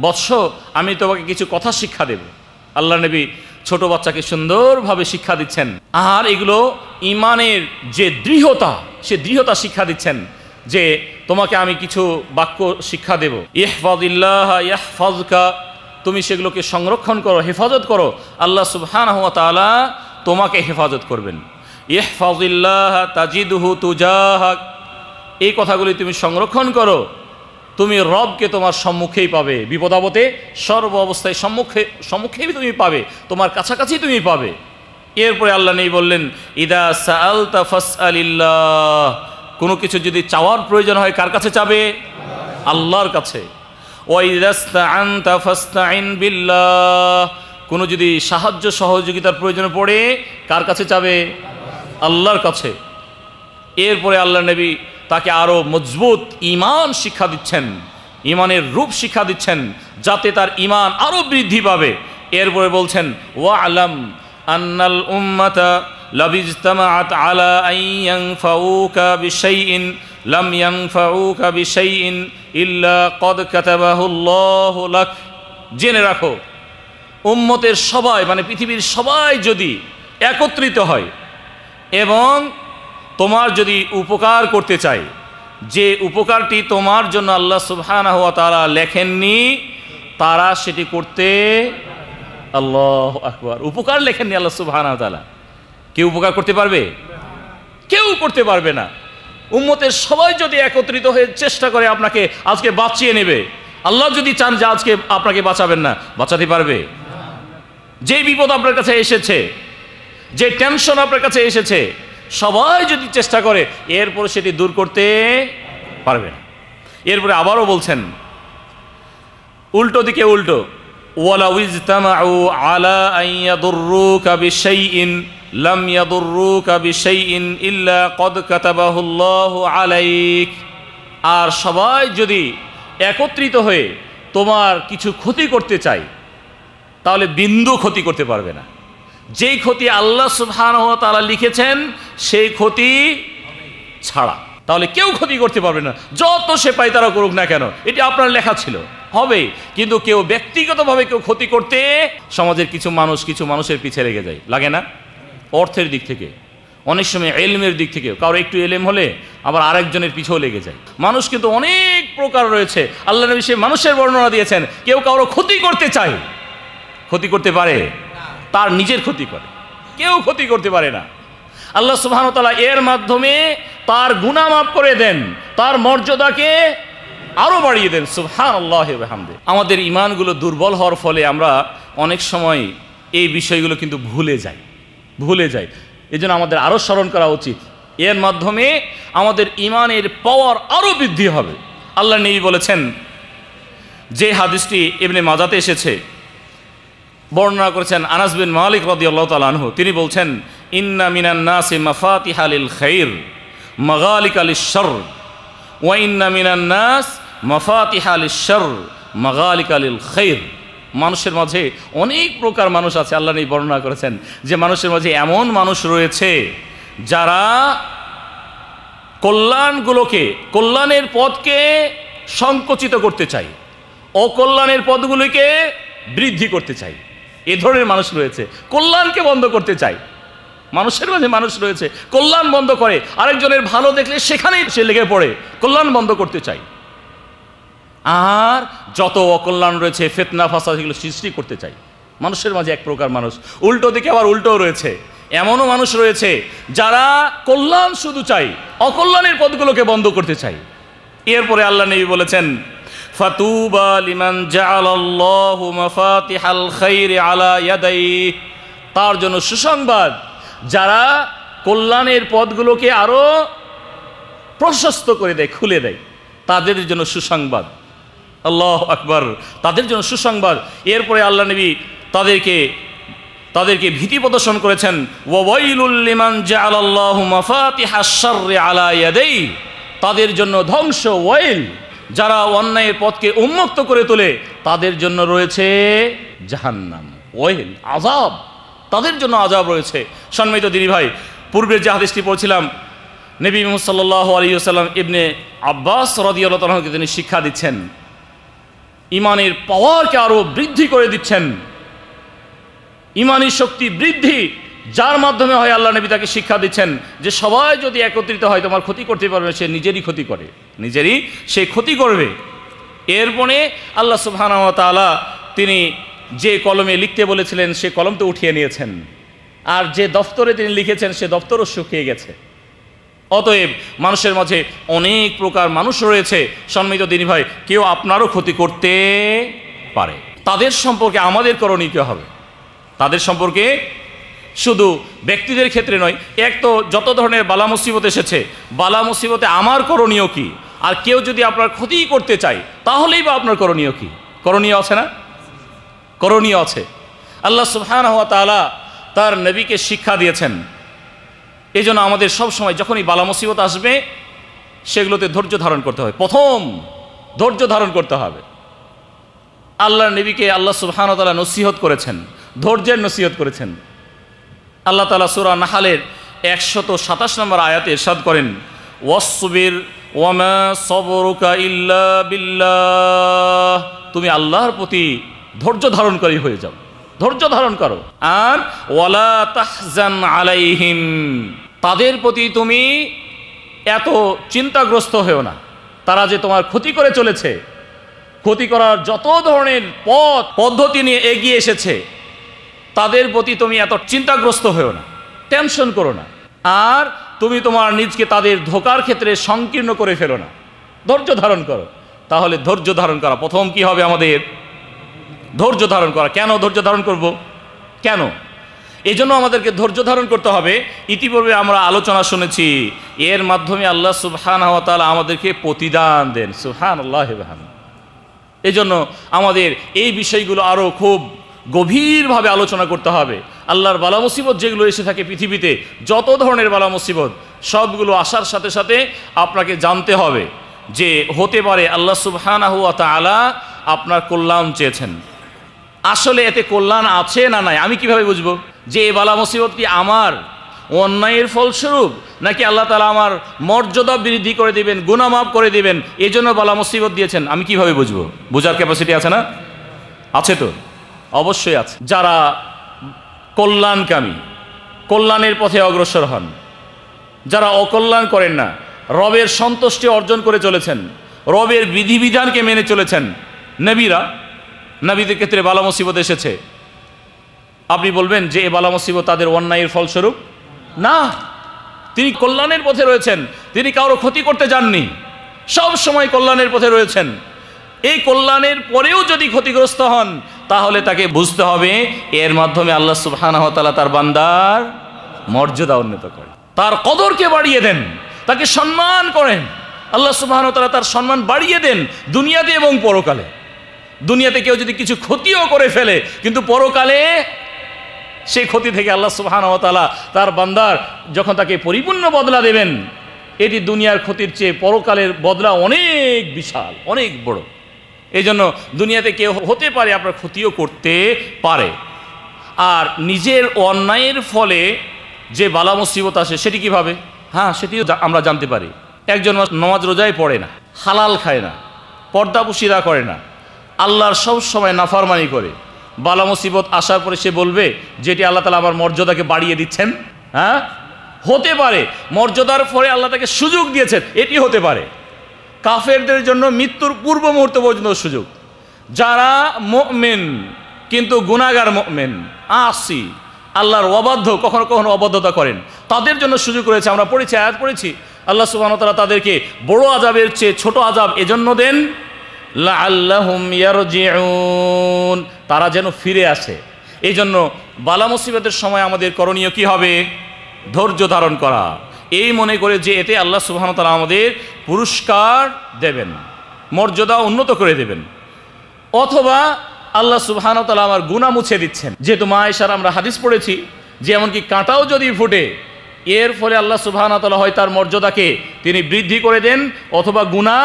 বৎস আমি তোমাকে কিছু কথা শিক্ষা দেব। আল্লাহর নবী ছোট বাচ্চাকে সুন্দরভাবে শিক্ষা দিচ্ছেন, আর এগুলো ঈমানের যে দৃঢ়তা, সে দৃঢ়তা শিক্ষা দিচ্ছেন যে তোমাকে আমি কিছু বাক্য শিক্ষা দেব। ইহফাজিল্লাহ ইয়াহফাজকা তুমি সেগুলোকে সংরক্ষণ করো, হেফাজত করো, আল্লাহ সুবহানাহু ওয়া তাআলা তোমাকে হেফাজত করবেন। ইহফাজিল্লাহ তাজিদহু তুজাহাক, এই কথাগুলি তুমি সংরক্ষণ করো, তুমি রবকে তোমার সম্মুখেই পাবে, বিপদাবতে সর্ব অবস্থায় সম্মুখেই তুমি পাবে, তোমার কাছাকাছি তুমি পাবে। এরপরে আল্লাহ নেই বললেন, ইদা সাআলতা ফাসআলিল্লাহ, কোনো কিছু যদি চাওয়ার প্রয়োজন হয় কার কাছে চাবে? আল্লাহর কাছে। ওয়া ইযা ইসতাআনতা ফাসতাইন বিল্লাহ, কোনো যদি সাহায্য সহযোগিতার প্রয়োজন পড়ে কার কাছে চাবে? আল্লাহর কাছে। এরপরে আল্লাহ নবী তাকে আরও মজবুত ঈমান শিক্ষা দিচ্ছেন, ঈমানের রূপ শিক্ষা দিচ্ছেন, যাতে তার ঈমান আরও বৃদ্ধি পাবে। এরপরে বলছেন, ওয়া'লাম আন্নাল উম্মাতা লাবিজতামাআত আলা আন ইয়ানফাউকা বিশাইইন লাম ইয়ানফাউকা বিশাইইন ইল্লা ক্বাদ কাতাবাহুল্লাহু লাক। জেনে রাখো, উম্মতের সবাই মানে পৃথিবীর সবাই যদি একত্রিত হয় এবং তোমার যদি উপকার করতে চায়, যে উপকারটি তোমার জন্য আল্লাহ সুবহানাহু ওয়া তাআলা লেখেননি, তারা সেটি করতে, আল্লাহু আকবার, উপকার লেখেননি আল্লাহ সুবহানাহু ওয়া তাআলা, কেউ উপকার করতে পারবে? কেউ করতে পারবে না। উম্মতের সবাই যদি একত্রিত হয়ে চেষ্টা করে আপনাকে আজকে বাঁচিয়ে নেবে, আল্লাহ যদি চান যে আজকে আপনাকে বাঁচাবেন না, বাঁচাতে পারবে? যে বিপদ আপনার কাছে এসেছে, যে টেনশন আপনার কাছে এসেছে, সবাই যদি চেষ্টা করে এরপর সেটি দূর করতে পারবে না। এরপরে আবারও বলছেন উল্টো দিকে উল্টো, ওয়ালাউ ইজতামাউ আলা আন ইয়াদুররুকা বিশাইইন লাম ইয়াদুররুকা বিশাইইন ইল্লা ক্বাদ কাতাবাহুল্লাহু আলাইক। আর সবাই যদি একত্রিত হয়ে তোমার কিছু ক্ষতি করতে চায়, তাহলে বিন্দু ক্ষতি করতে পারবে না। যেই ক্ষতি আল্লাহ সুবহানাহু ওয়া তাআলা লিখেছেন সেই ক্ষতি ছাড়া, তাহলে কেউ ক্ষতি করতে পারবে না, যত সে পায় তারা করুক না কেন, এটি আপনার লেখা ছিল, হবে। কিন্তু কেউ ব্যক্তিগতভাবে কেউ ক্ষতি করতে, সমাজের কিছু মানুষের পিছে লেগে যায়, লাগে না? অর্থের দিক থেকে, অনেক সময় এলমের দিক থেকে, কারো একটু এলেম হলে আবার আরেকজনের পিছেও লেগে যায়। মানুষ কিন্তু অনেক প্রকার রয়েছে, আল্লাহ নবী সেই মানুষের বর্ণনা দিয়েছেন। কেউ কারো ক্ষতি করতে চায়, ক্ষতি করতে পারে? তার নিজের ক্ষতি করে, কেউ ক্ষতি করতে পারে না। আল্লাহ সুবহানাহু ওয়া তাআলা এর মাধ্যমে তার গুনাহ মাফ করে দেন, তার মর্যাদাকে আরো বাড়িয়ে দেন। সুবহানাল্লাহি ওয়া বিহামদিহি। আমাদের ঈমানগুলো দুর্বল হওয়ার ফলে আমরা অনেক সময় এই বিষয়গুলো কিন্তু ভুলে যাই। এজন্য আমাদের আরো স্মরণ করা উচিত। এর মাধ্যমে আমাদের ঈমানের পাওয়ার আরো বৃদ্ধি হবে। আল্লাহ নবী বলেছেন, যে হাদিসটি ইবনে মাজাতে এসেছে, বর্ণনা করেছেন আনাস বিন মালিক রাদিয়াল্লাহু তাআলা আনহু, তিনি বলছেন, ইন্না মিনান নাসি মাফাতিহা লিল খাইর মাগালিকা লিশ শারর ওয়া ইন্না মিনান নাস মাফাতিহা লিশ শারর মাগালিকা লিল খাইর। মানুষের মাঝে অনেক প্রকার মানুষ আছে, আল্লাহ নবী বর্ণনা করেছেন যে মানুষের মাঝে এমন মানুষ রয়েছে যারা কল্যাণের পথকে সংকুচিত করতে চায়, অকল্যাণের পথগুলিকে বৃদ্ধি করতে চায়। এ ধরনের মানুষ রয়েছে, কল্যাণকে বন্ধ করতে চায়। মানুষের মাঝে মানুষ রয়েছে কল্যাণ বন্ধ করে, আরেকজনের ভালো দেখলে সেখানেই সে লেগে পড়ে, কল্যাণ বন্ধ করতে চায়। আর যত অকল্যাণ রয়েছে, ফিতনা ফাসাদ, এগুলো সৃষ্টি করতে চায়। মানুষের মাঝে এক প্রকার মানুষ। উল্টো দিকে আবার উল্টোও রয়েছে, এমনও মানুষ রয়েছে যারা কল্যাণ শুধু চায়, অকল্যাণের পথগুলোকে বন্ধ করতে চায়। এরপরে আল্লাহ নবী বলেছেন, ফাতুবা লিমান জাআলাল্লাহু মাফাতিহাল খাইরি আলা ইয়াদাইহি, তার জন্য সুসংবাদ যারা কল্যাণের পথগুলোকে আরো প্রশস্ত করে দেয়, খুলে দেয়, তাদের জন্য সুসংবাদ। আল্লাহু আকবার, তাদের জন্য সুসংবাদ। এরপরে আল্লাহ নবী তাদেরকে ভীতি প্রদর্শন করেছেন, ওয়াইলুল লিমান জাআলাল্লাহু মাফাতিহাশ শাররি আলা ইয়াদাইহি, তাদের জন্য ধ্বংস, ওয়াইল, যারা অন্যায়ের পথকে উন্মুক্ত করে তোলে তাদের জন্য রয়েছে জাহান্নাম, ওয়াইল, আযাব, তাদের জন্য আযাব রয়েছে। সম্মানিত দিনী ভাই, পূর্বের যে হাদিসটি পড়ছিলাম, নবী মুহাম্মদ সাল্লাল্লাহু আলাইহি ওয়াসাল্লাম ইবনে আব্বাস রাদিয়াল্লাহু তাআলা আনহুকে তিনি শিক্ষা দিচ্ছেন, ঈমানের পাওয়ারকে আরো বৃদ্ধি করে দিচ্ছেন। ঈমানী শক্তি বৃদ্ধি যার মাধ্যমে হয়, আল্লাহ নবী তাকে শিক্ষা দিচ্ছেন যে সবাই যদি একত্রিত হয় তোমার ক্ষতি করতে পারবে, সে নিজেরই ক্ষতি করবে। এরপরে আল্লাহ সুবহানাহু ওয়া তাআলা তিনি যে কলমে লিখতে বলেছিলেন সে কলম তো উঠিয়ে নিয়েছেন, আর যে দফতরে তিনি লিখেছেন সে দফতরও শুকিয়ে গেছে। অতএব মানুষের মাঝে অনেক প্রকার মানুষ রয়েছে সম্মানিত দিনী ভাই, কেউ আপনারও ক্ষতি করতে পারে। তাদের সম্পর্কে আমাদের করণীয় কী হবে? তাদের সম্পর্কে শুধু ব্যক্তিদের ক্ষেত্রে নয়, এক তো যত ধরনের বালা মুসিবত এসেছে, বালা মুসিবতে আমার করণীয় কি? আর কেউ যদি আপনার ক্ষতি করতে চায় তাহলেই বা আপনার করণীয় কি? করণীয় আছে না? করণীয় আছে। আল্লাহ সুবহানাহু ওয়া তাআলা তার নবীকে শিক্ষা দিয়েছেন। এই জন্য আমাদের সব সময় যখনই বালা মুসিবত আসবে সেগুলোতে ধৈর্য ধারণ করতে হবে। প্রথম ধৈর্য ধারণ করতে হবে। আল্লাহর নবীকে আল্লাহ সুবহানাহু ওয়া তাআলা নসিহত করেছেন, ধৈর্যের নসিহত করেছেন। আল্লাহ তাআলা সূরা নাহলের 127 নম্বর আয়াতে ইরশাদ করেন, ওয়াসবির ওয়ামা সবরুকা ইল্লা বিল্লাহ, তুমি আল্লাহর প্রতি ধৈর্য ধারণকারী হয়ে যাও, ধৈর্য ধারণ করো। আর ওয়ালা তাহজান আলাইহিম, তাদের প্রতি তুমি এত চিন্তাগ্রস্ত হয়েও না। তারা যে তোমার ক্ষতি করে চলেছে, ক্ষতি করার যত ধরনের পদ্ধতি নিয়ে এগিয়ে এসেছে, তাদের প্রতি তুমি এত চিন্তাগ্রস্ত হয়েও না, টেনশন করো না। আর তুমি তোমার নিজকে তাদের ধোঁকার ক্ষেত্রে সংকীর্ণ করে ফেলো না, ধৈর্য ধারণ করো। তাহলে ধৈর্য ধারণ করা প্রথম কি হবে? আমাদের ধৈর্য ধারণ করা। কেন ধৈর্য ধারণ করব? কেন? এই জন্য আমাদেরকে ধৈর্য ধারণ করতে হবে। ইতিপূর্বে আমরা আলোচনা শুনেছি, এর মাধ্যমে আল্লাহ সুবহানাহু ওয়া তাআলা আমাদেরকে প্রতিদান দেন। সুবহানাল্লাহি ওয়া বিহামদিহি। এই জন্য আমাদের এই বিষয়গুলো আরও খুব গভীরভাবে আলোচনা করতে হবে। আল্লাহর বালা মুসিবত যেগুলো এসে থাকে পৃথিবীতে, যত ধরনের বালা মুসিবত, সবগুলো আসার সাথে সাথে আপনাকে জানতে হবে যে হতে পারে আল্লাহ সুবহানাহু ওয়া তাআলা আপনার কল্যাণ চেয়েছেন। আসলে এতে কল্যাণ আছে না নাই আমি কিভাবে বুঝবো যে এই বালা মুসিবত কি আমার অন্যায়ের ফলস্বরূপ, নাকি আল্লাহ তাআলা আমার মর্যাদা বৃদ্ধি করে দিবেন, গুনাহ মাফ করে দিবেন, এই জন্য বালা মুসিবত দিয়েছেন? আমি কিভাবে বুঝবো? বোঝার ক্যাপাসিটি আছে না? আছে তো, অবশ্যই আছে। যারা কল্যাণকামী, কল্যাণের পথে অগ্রসর হন, যারা অকল্যাণ করেন না, রবের সন্তুষ্টি অর্জন করে চলেছেন, রবের বিধিবিধানকে মেনে চলেছেন, নবীদের ক্ষেত্রে বালা মুসিবত এসেছে, আপনি বলবেন যে এই বালা মুসিবত তাদের অন্যায়ের ফলস্বরূপ? না, তিনি কল্যাণের পথে রয়েছেন, তিনি কারো ক্ষতি করতে যাননি, সব সময় কল্যাণের পথে রয়েছেন। এই কল্যাণের পরেও যদি ক্ষতিগ্রস্ত হন তাহলে তাকে বুঝতে হবে এর মাধ্যমে আল্লাহ সুবহানাহু ওয়া তাআলা তার বান্দার মর্যাদা উন্নত করেন, তার কদরকে বাড়িয়ে দেন, তাকে সম্মান করেন। আল্লাহ সুবহানাহু ওয়া তাআলা তার সম্মান বাড়িয়ে দেন দুনিয়াতে এবং পরকালে। দুনিয়াতে কেউ যদি কিছু ক্ষতিও করে ফেলে, কিন্তু পরকালে সেই ক্ষতি থেকে আল্লাহ সুবহানাহু ওয়া তাআলা তার বান্দার যখন তাকে পরিপূর্ণ বদলা দেবেন, এটি দুনিয়ার ক্ষতির চেয়ে পরকালের বদলা অনেক বিশাল, অনেক বড়। এই জন্য দুনিয়াতে কেউ হতে পারে আপনার ক্ষতিও করতে পারে। আর নিজের অন্যায়ের ফলে যে বালা মুসিবত আসে সেটি কিভাবে? হ্যাঁ, সেটিও আমরা জানতে পারি। একজন নামাজ রোজায় পড়ে না, হালাল খায় না, পর্দাপুশিরা করে না, আল্লাহর সব সময় নাফরমানি করে, বালা মুসিবত আসার পরে সে বলবে যেটি আল্লাহ তাআলা আমার মর্যাদাকে বাড়িয়ে দিচ্ছেন। হ্যাঁ, হতে পারে মর্যাদার পরে আল্লাহ তাকে সুযোগ দিয়েছেন, এটি হতে পারে। কাফেরদের জন্য মৃত্যুর পূর্ব মুহূর্ত পর্যন্ত সুযোগ। যারা মুমিন কিন্তু গুনাহগার মুমিন, আসি, আল্লাহর অবাধ্য, কখনো কখনো অবাধ্যতা করেন, তাদের জন্য সুযোগ রয়েছে। আমরা পড়েছি, আয়াত পড়েছি, আল্লাহ সুবহানাহু ওয়া তাআলা তাদেরকে বড় আযাবের চেয়ে ছোট আযাব এজন্য দেন, লাআল্লাহুম ইয়ারজিউন, তারা যেন ফিরে আসে। এই জন্য বালা মুসিবতের সময় আমাদের করণীয় কি হবে? ধৈর্য ধারণ করা, এই মনে করে যে এতে আল্লাহ সুবহানাহু ওয়া তাআলা আমাদের পুরস্কার দেবেন, মর্যাদা উন্নত করে দেবেন, অথবা আল্লাহ সুবহানাহু ওয়া তাআলা আমার গুনাহ মুছে দিচ্ছেন। যেহেতু মা আয়েশার আমরা হাদিস পড়েছি যে এমনকি কাঁটাও যদি ফুটে, এর ফলে আল্লাহ সুবহানাহু ওয়া তাআলা হয় তার মর্যাদাকে তিনি বৃদ্ধি করে দেন অথবা গুনাহ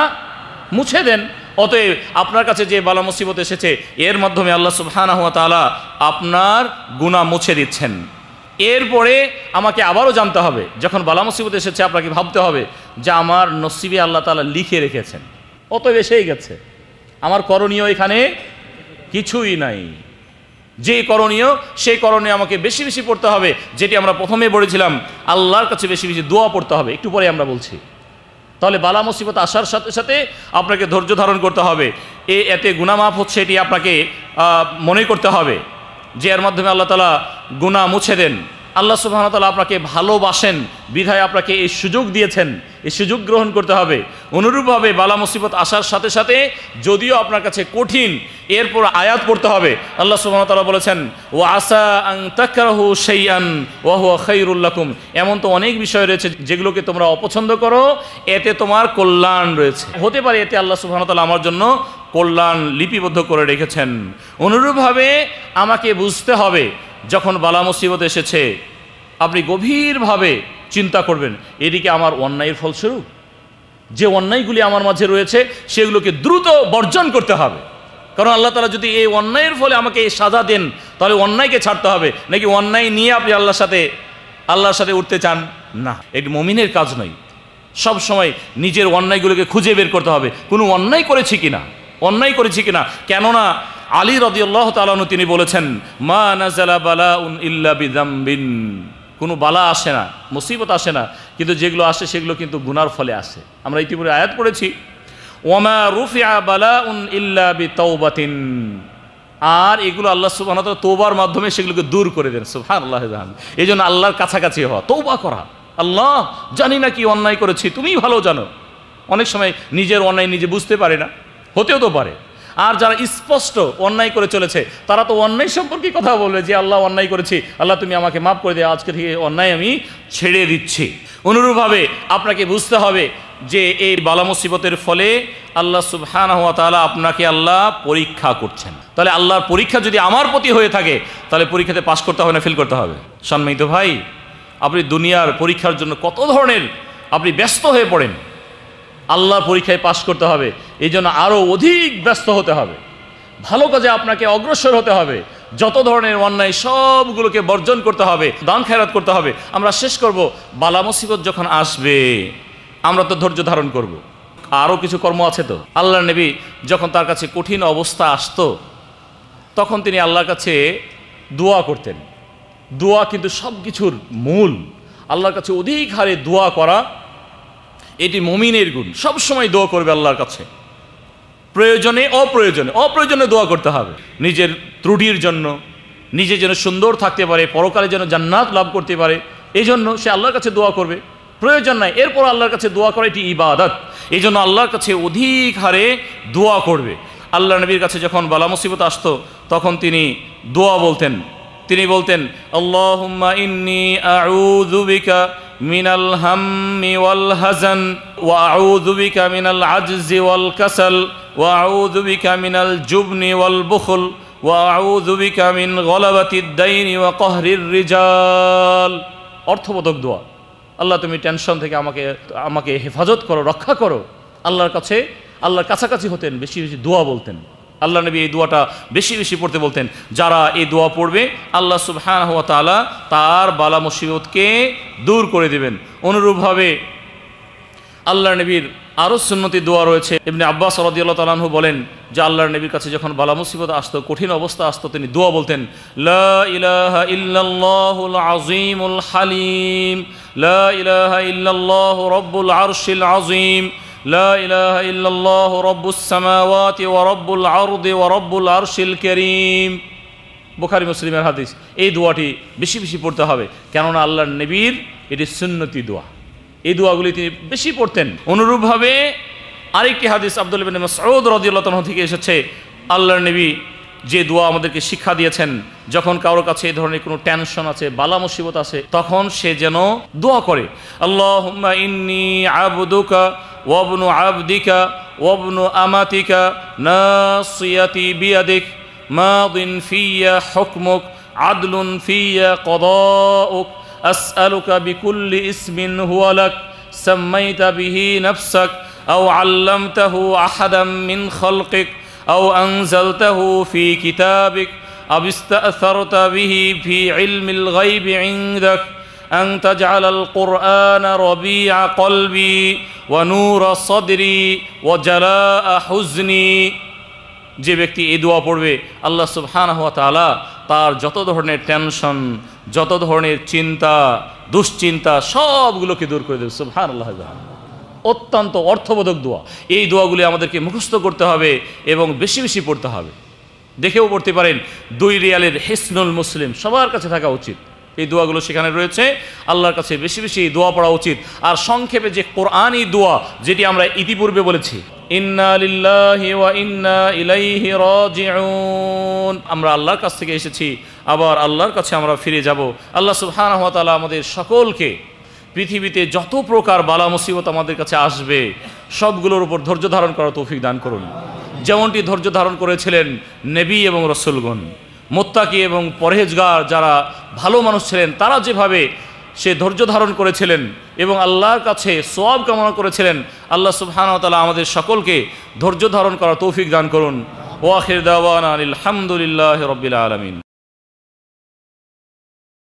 মুছে দেন। অতএব আপনার কাছে যে বালা মুসিবত এসেছে এর মাধ্যমে আল্লাহ সুবহানাহু ওয়া তাআলা আপনার গুনাহ মুছে দিচ্ছেন। এরপরে আমাকে আবারও জানতে হবে, যখন বালা মুসিবত এসেছে আপনাকে ভাবতে হবে যে আমার নসিবে আল্লাহ তাআলা লিখে রেখেছেন, অতএব এসেই গেছে, আমার করণীয় এখানে কিছুই নাই। যে করণীয় সেই করণীয় আমাকে বেশি বেশি পড়তে হবে, যেটি আমরা প্রথমে বলেছিলাম, আল্লাহর কাছে বেশি বেশি দোয়া পড়তে হবে, একটু পরে আমরা বলছি। তাহলে বালা মুসিবত আসার সাথে সাথে আপনাকে ধৈর্য ধারণ করতে হবে। এতে গুনাহ মাফ হচ্ছে, এটি আপনাকে মনে করতে হবে যে এর মাধ্যমে আল্লাহ তাআলা গুনাহ মুছে দেন। আল্লাহ সুবহানাহু ওয়া তাআলা আপনাকে ভালোবাসেন বিধায় আপনাকে এই সুযোগ দিয়েছেন, এই সুযোগ গ্রহণ করতে হবে। অনুরূপভাবে বালা মুসিবত আসার সাথে সাথে যদিও আপনার কাছে কঠিন, এরপর আয়াত পড়তে হবে। আল্লাহ সুবহানাহু ওয়া তাআলা বলেছেন ওয়া আসা আন তাকরাহু শাইআন ওয়া হুয়া খায়রুল লাকুম, এমন তো অনেক বিষয় রয়েছে যেগুলোকে তোমরা অপছন্দ করো, এতে তোমার কল্যাণ রয়েছে। হতে পারে এতে আল্লাহ সুবহানাহু ওয়া তাআলা আমার জন্য কল্যাণ লিপিবদ্ধ করে রেখেছেন। অনুরূপভাবে আমাকে বুঝতে হবে যখন বালা মুসিবত এসেছে আপনি গভীরভাবে চিন্তা করবেন এদিকে আমার অন্যায়ের ফলস্বরূপ, যে অন্যায়গুলি আমার মাঝে রয়েছে সেগুলোকে দ্রুত বর্জন করতে হবে। কারণ আল্লাহ তাআলা যদি এই অন্যায়ের ফলে আমাকে এই সাজা দেন তাহলে অন্যায়কে ছাড়তে হবে, নাকি অন্যায় নিয়ে আপনি আল্লাহর সাথে উঠতে চান? না, এটি মুমিনের কাজ নয়। সব সময় নিজের অন্যায়গুলোকে খুঁজে বের করতে হবে, কোনো অন্যায় করেছি কিনা। কেননা আলী রাদিয়াল্লাহু তাআলা আনহু তিনি বলেছেন মা নাযালা বালাউন ইল্লা বিযামবিন, কোনো বালা আসে না, মুসিবত আসে না, কিন্তু যেগুলো আসে সেগুলো কিন্তু গুনার ফলে আসে। আমরা ইতিপূর্বে আয়াত পড়েছি ওয়ামা রুফিআ বালাউন ইল্লা বিতাওবাতিন, আর এগুলো আল্লাহ সুবহানাহু ওয়া তাআলা তওবার মাধ্যমে সেগুলোকে দূর করে দেন। সুবহানাল্লাহ। এই জন্য আল্লাহর কাছাকাছি হওয়া, তওবা করা, আল্লাহ জানি না কি অন্যায় করেছি, তুমিই ভালো জানো। অনেক সময় নিজের অন্যায় নিজে বুঝতে পারে না, হতেও তো পারে। আর যারা স্পষ্ট অন্যায় করে চলেছে তারা তো অন্যায় সম্পর্কে কথা বলবে যে আল্লাহ অন্যায় করেছি, আল্লাহ তুমি আমাকে মাফ করে দিও, আজকে থেকে অন্যায় আমি ছেড়ে দিচ্ছি। অনুরূপভাবে আপনাকে বুঝতে হবে যে এই বালা মুসিবতের ফলে আল্লাহ সুবহানাহু ওয়া তাআলা আপনাকে আল্লাহ পরীক্ষা করছেন। তাহলে আল্লাহর পরীক্ষা যদি আমার প্রতি হয়ে থাকে তাহলে পরীক্ষাতে পাশ করতে হবে না ফেল করতে হবে? সম্মানিত ভাই, আপনি দুনিয়ার পরীক্ষার জন্য কত ধরনের আপনি ব্যস্ত হয়ে পড়েন, আল্লাহর পরীক্ষায় পাশ করতে হবে, এই জন্য আরও অধিক ব্যস্ত হতে হবে, ভালো কাজে আপনাকে অগ্রসর হতে হবে, যত ধরনের অন্যায় সবগুলোকে বর্জন করতে হবে, দান খেরাত করতে হবে। আমরা শেষ করব, বালা মুসিবত যখন আসবে আমরা তো ধৈর্য ধারণ করব। আরও কিছু কর্ম আছে তো। আল্লাহর নবী যখন তার কাছে কঠিন অবস্থা আসতো তখন তিনি আল্লাহর কাছে দোয়া করতেন। দোয়া কিন্তু সব কিছুর মূল। আল্লাহর কাছে অধিক হারে দোয়া করা এটি মুমিনের গুণ। সব সময় দোয়া করবে আল্লাহর কাছে, প্রয়োজনে অপ্রয়োজনে দোয়া করতে হবে। নিজের ত্রুটির জন্য, নিজে যেন সুন্দর থাকতে পারে, পরকালে যেন জান্নাত লাভ করতে পারে, এই জন্য সে আল্লাহর কাছে দোয়া করবে। প্রয়োজন নাই এরপর আল্লাহর কাছে দোয়া করা এটি ইবাদত, এই জন্য আল্লাহর কাছে অধিক হারে দোয়া করবে। আল্লাহ নবীর কাছে যখন বালা মুসিবত আসতো তখন তিনি দোয়া বলতেন। তিনি বলতেন আল্লাহুম্মা ইন্নী আউযু বিকা মিনাল হাম্মি ওয়াল হাযান ওয়া আউযু বিকা মিনাল আজজি ওয়াল কাসাল ওয়া আউযু বিকা মিনাল জুবনি ওয়াল বুখল ওয়া আউযু বিকা মিন গলাবাতিদ দাইনি ওয়া কহরির রিজাল। অর্থবোধক দোয়া। আল্লাহ তুমি টেনশন থেকে আমাকে হেফাজত করো, রক্ষা করো। আল্লাহর কাছাকাছি হতেন, বেশি বেশি দোয়া বলতেন। আল্লাহ নবী এই দোয়াটা বেশি বেশি পড়তে বলতেন। যারা এই দোয়া পড়বে আল্লাহ সুবহানাহু ওয়া তাআলা তার বালা মুসিবতকে দূর করে দেবেন। অনুরূপভাবে আল্লাহ নবীর আরও সুন্নতি দোয়া রয়েছে। ইবনে আব্বাস রাদিয়াল্লাহু তাআলা আনহু বলেন যে আল্লাহর নবীর কাছে যখন বালা মুসিবত আসতো, কঠিন অবস্থা আসতো, তিনি দোয়া বলতেন লা ইলাহা ইল্লাল্লাহুল আযীমুল হালিম, লা ইলাহা ইল্লাল্লাহু রাব্বুল আরশিল আযীম, লা ইলাহা ইল্লাল্লাহু রাব্বুস সামাওয়াতি ওয়া রাব্বুল আরদি ওয়া রাব্বুল আরশিল কারীম। বুখারী মুসলিমের হাদিস। এই দোয়াটি বেশি বেশি পড়তে হবে, কেননা আল্লাহর নবীর এটি সুন্নতি দোয়া। এই দোয়াগুলি তিনি বেশি পড়তেন। অনুরূপভাবে আরেকটি হাদিস আব্দুল্লাহ ইবনে মাসউদ রাদিয়াল্লাহু তাআলা থেকে এসেছে, আল্লাহর নবী যে দোয়া আমাদেরকে শিক্ষা দিয়েছেন, যখন কারোর কাছে এই ধরনের কোনো টেনশন আছে, বালা মুসিবত আছে, তখন সে যেন দোয়া করে আল্লাহুম্মা ইন্নী আবদুকা ওয়া ইবনু আবদিকা ওয়া ইবনু আমাতিকা নাসিয়াতি বিয়াদিক মাদিন ফিয়া হুকমুক আদলুন ফিয়া কদাউক আসআলুকা বিকুল্লি ইসমিন হুয়া লাক সাম্মাইতা বিহি নাফসাক আও আল্লামতাহু আহাদাম মিন খালকিক আও আনজালতাহু ফি কিতাবিক আও ইস্তা'সারতা বিহি ফি ইলমিল গায়বি ইনদাক আন তাজআলাল কুরআনা রাবি'a কলবি ওয়া নূরা সাদরি ওয়া জালা'a হুজনি। যে ব্যক্তি এই দোয়া পড়বে আল্লাহ সুবহানাহু ওয়া তাআলা তার যত ধরনের টেনশন, যত ধরনের চিন্তা, দুশ্চিন্তা সবগুলোকে দূর করে দেবে। সুবহানাল্লাহ। অত্যন্ত অর্থবোধক দোয়া। এই দোয়াগুলি আমাদেরকে মুখস্থ করতে হবে এবং বেশি বেশি পড়তে হবে। দেখেও পড়তে পারেন 2 রিয়ালের হিসনুল মুসলিম, সবার কাছে থাকা উচিত। এই দোয়াগুলো সেখানে রয়েছে, আল্লাহর কাছে বেশি বেশি দোয়া পড়া উচিত। আর সংক্ষেপে যে কোরআনি দোয়া, যেটি আমরা ইতিপূর্বে বলেছি, ইন্না লিল্লাহি ওয়া ইন্না ইলাইহি রাজিউন, আমরা আল্লাহর কাছ থেকে এসেছি, আবার আল্লাহর কাছে আমরা ফিরে যাব। আল্লাহ সুবহানাহু ওয়া তাআলা আমাদের সকলকে পৃথিবীতে যত প্রকার বালা মুসিবত আমাদের কাছে আসবে সবগুলোর উপর ধৈর্য ধারণ করার তৌফিক দান করুন, যেমনটি ধৈর্য ধারণ করেছিলেন নবী এবং রাসূলগণ। মুত্তাকি এবং পরহেজগার যারা ভালো মানুষ ছিলেন, তারা যেভাবে সে ধৈর্য ধারণ করেছিলেন এবং আল্লাহর কাছে সওয়াব কামনা করেছিলেন, আল্লাহ সুবহানাহু ওয়া তাআলা আমাদের সকলকে ধৈর্য ধারণ করার তৌফিক দান করুন। ওয়া আখির দাওয়ানা আলহামদুলিল্লাহি রাব্বিল আলামিন।